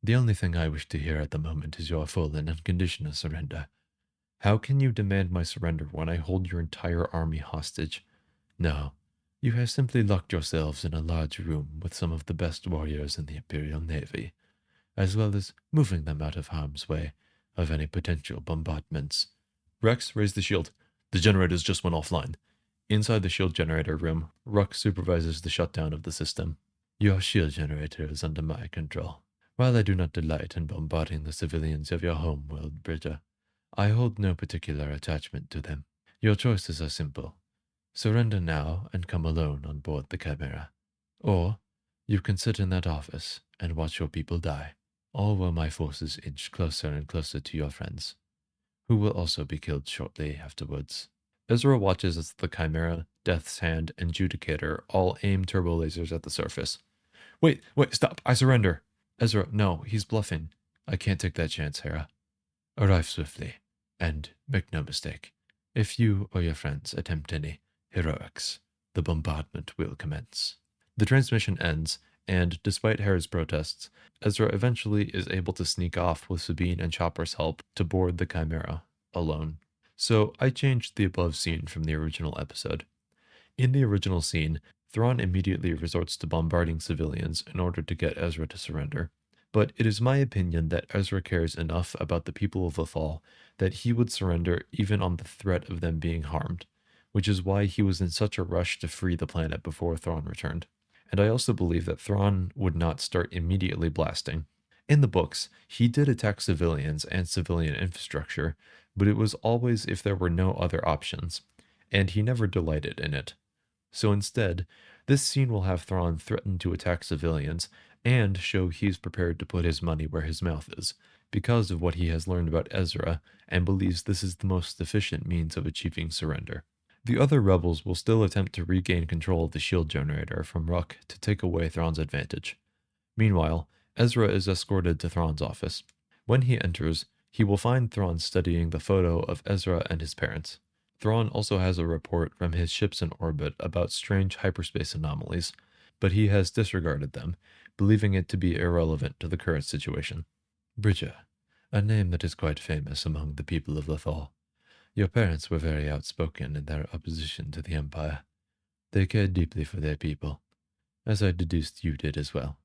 The only thing I wish to hear at the moment is your full and unconditional surrender. How can you demand my surrender when I hold your entire army hostage? No, you have simply locked yourselves in a large room with some of the best warriors in the Imperial Navy, as well as moving them out of harm's way of any potential bombardments. Rex, raise the shield. The generators just went offline. Inside the shield generator room, Ruck supervises the shutdown of the system. Your shield generator is under my control. While I do not delight in bombarding the civilians of your home world, Bridger, I hold no particular attachment to them. Your choices are simple. Surrender now and come alone on board the Chimera. Or you can sit in that office and watch your people die, all while my forces inch closer and closer to your friends, who will also be killed shortly afterwards. Ezra watches as the Chimera, Death's Hand, and Judicator all aim turbo lasers at the surface. Wait, stop, I surrender. Ezra, no, he's bluffing. I can't take that chance, Hera. Arrive swiftly, and make no mistake. If you or your friends attempt any heroics, the bombardment will commence. The transmission ends, and despite Hera's protests, Ezra eventually is able to sneak off with Sabine and Chopper's help to board the Chimera, alone. So I changed the above scene from the original episode. In the original scene, Thrawn immediately resorts to bombarding civilians in order to get Ezra to surrender. But it is my opinion that Ezra cares enough about the people of Lothal that he would surrender even on the threat of them being harmed, which is why he was in such a rush to free the planet before Thrawn returned. And I also believe that Thrawn would not start immediately blasting. In the books, he did attack civilians and civilian infrastructure, but it was always if there were no other options, and he never delighted in it. So instead, this scene will have Thrawn threaten to attack civilians and show he's prepared to put his money where his mouth is, because of what he has learned about Ezra and believes this is the most efficient means of achieving surrender. The other rebels will still attempt to regain control of the shield generator from Ruck to take away Thrawn's advantage. Meanwhile, Ezra is escorted to Thrawn's office. When he enters, he will find Thrawn studying the photo of Ezra and his parents. Thrawn also has a report from his ships in orbit about strange hyperspace anomalies, but he has disregarded them, believing it to be irrelevant to the current situation. Bridger, a name that is quite famous among the people of Lothal. Your parents were very outspoken in their opposition to the Empire. They cared deeply for their people, as I deduced you did as well.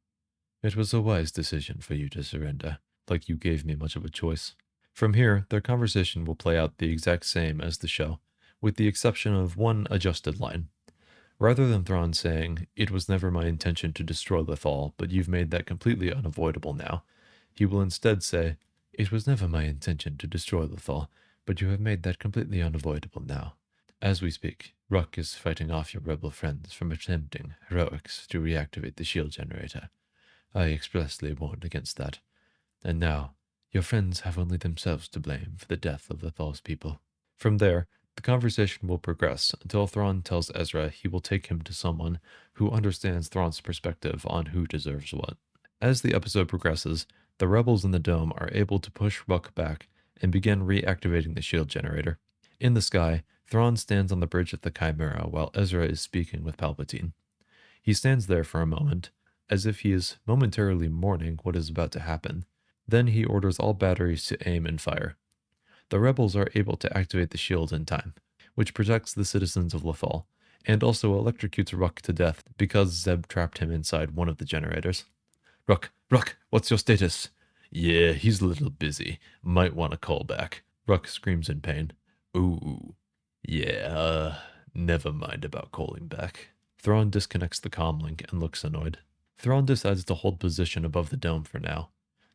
It was a wise decision for you to surrender, like you gave me much of a choice. From here, their conversation will play out the exact same as the show, with the exception of one adjusted line. Rather than Thrawn saying, "It was never my intention to destroy Lothal, but you've made that completely unavoidable now," he will instead say, "It was never my intention to destroy Lothal, but you have made that completely unavoidable now. As we speak, Ruck is fighting off your rebel friends from attempting heroics to reactivate the shield generator. I expressly warned against that. And now, your friends have only themselves to blame for the death of Lothal's people." From there, the conversation will progress until Thrawn tells Ezra he will take him to someone who understands Thrawn's perspective on who deserves what. As the episode progresses, the rebels in the dome are able to push Ruck back and begin reactivating the shield generator. In the sky, Thrawn stands on the bridge of the Chimera while Ezra is speaking with Palpatine. He stands there for a moment, as if he is momentarily mourning what is about to happen. Then he orders all batteries to aim and fire. The rebels are able to activate the shield in time, which protects the citizens of Lothal, and also electrocutes Ruck to death because Zeb trapped him inside one of the generators. Ruck, what's your status?" "Yeah, he's a little busy. Might want to call back." Ruck screams in pain. "Ooh, yeah, never mind about calling back." Thrawn disconnects the comlink and looks annoyed. Thrawn decides to hold position above the dome for now.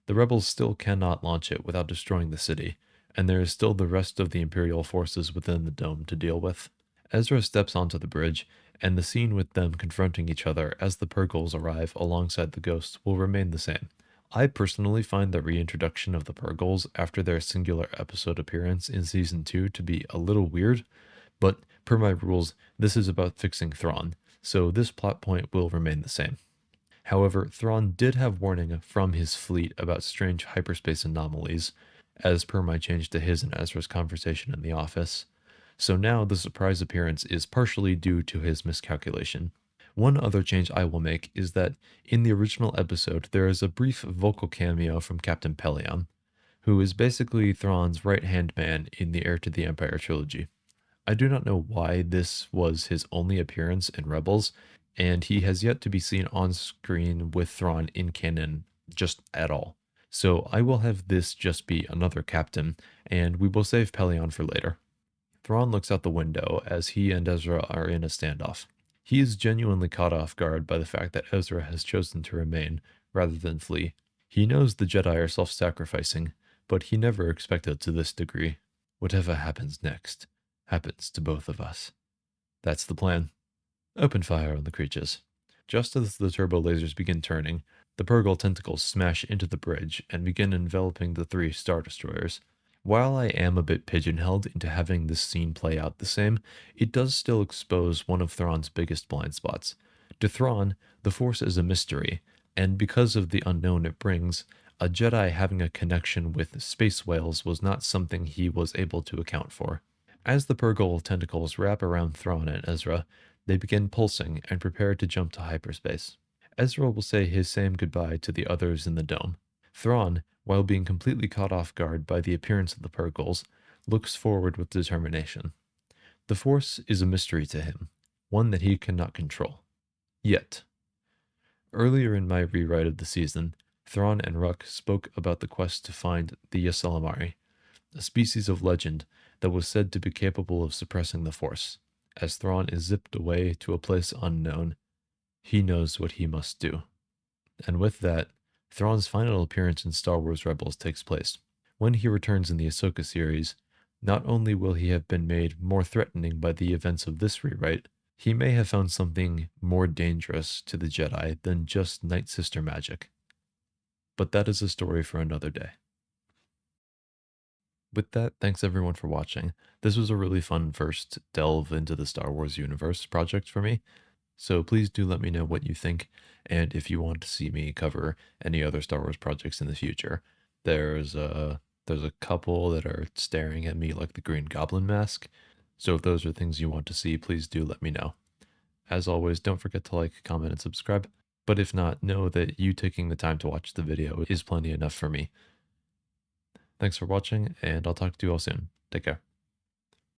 The rebels still cannot launch it without destroying the city, and there is still the rest of the Imperial forces within the dome to deal with. Ezra steps onto the bridge, and the scene with them confronting each other as the Purgles arrive alongside the Ghosts will remain the same. I personally find the reintroduction of the Purgles after their singular episode appearance in Season 2 to be a little weird, but per my rules, this is about fixing Thrawn, so this plot point will remain the same. However, Thrawn did have warning from his fleet about strange hyperspace anomalies, as per my change to his and Ezra's conversation in the office. So now the surprise appearance is partially due to his miscalculation. One other change I will make is that in the original episode there is a brief vocal cameo from Captain Pelion, who is basically Thrawn's right-hand man in the Heir to the Empire trilogy. I do not know why this was his only appearance in Rebels, and he has yet to be seen on screen with Thrawn in canon just at all. So I will have this just be another captain, and we will save Pelion for later. Thrawn looks out the window as he and Ezra are in a standoff. He is genuinely caught off guard by the fact that Ezra has chosen to remain rather than flee. He knows the Jedi are self-sacrificing, but he never expected to this degree. Whatever happens next, happens to both of us. That's the plan. Open fire on the creatures. Just as the turbo lasers begin turning, the Purgle tentacles smash into the bridge and begin enveloping the 3 Star Destroyers. While I am a bit pigeonholed into having this scene play out the same, it does still expose one of Thrawn's biggest blind spots. To Thrawn, the Force is a mystery, and because of the unknown it brings, a Jedi having a connection with space whales was not something he was able to account for. As the Purgle tentacles wrap around Thrawn and Ezra, they begin pulsing and prepare to jump to hyperspace. Ezra will say his same goodbye to the others in the dome. Thrawn, while being completely caught off guard by the appearance of the Purgles, looks forward with determination. The Force is a mystery to him, one that he cannot control. Yet. Earlier in my rewrite of the season, Thrawn and Ruck spoke about the quest to find the Ysalamari, a species of legend that was said to be capable of suppressing the Force. As Thrawn is zipped away to a place unknown, he knows what he must do. And with that, Thrawn's final appearance in Star Wars Rebels takes place. When he returns in the Ahsoka series, not only will he have been made more threatening by the events of this rewrite, he may have found something more dangerous to the Jedi than just Night Sister magic. But that is a story for another day. With that, thanks everyone for watching. This was a really fun first delve into the Star Wars universe project for me. So please do let me know what you think, and if you want to see me cover any other Star Wars projects in the future. There's a couple that are staring at me like the Green Goblin mask, so if those are things you want to see, please do let me know. As always, don't forget to like, comment, and subscribe, but if not, know that you taking the time to watch the video is plenty enough for me. Thanks for watching, and I'll talk to you all soon. Take care.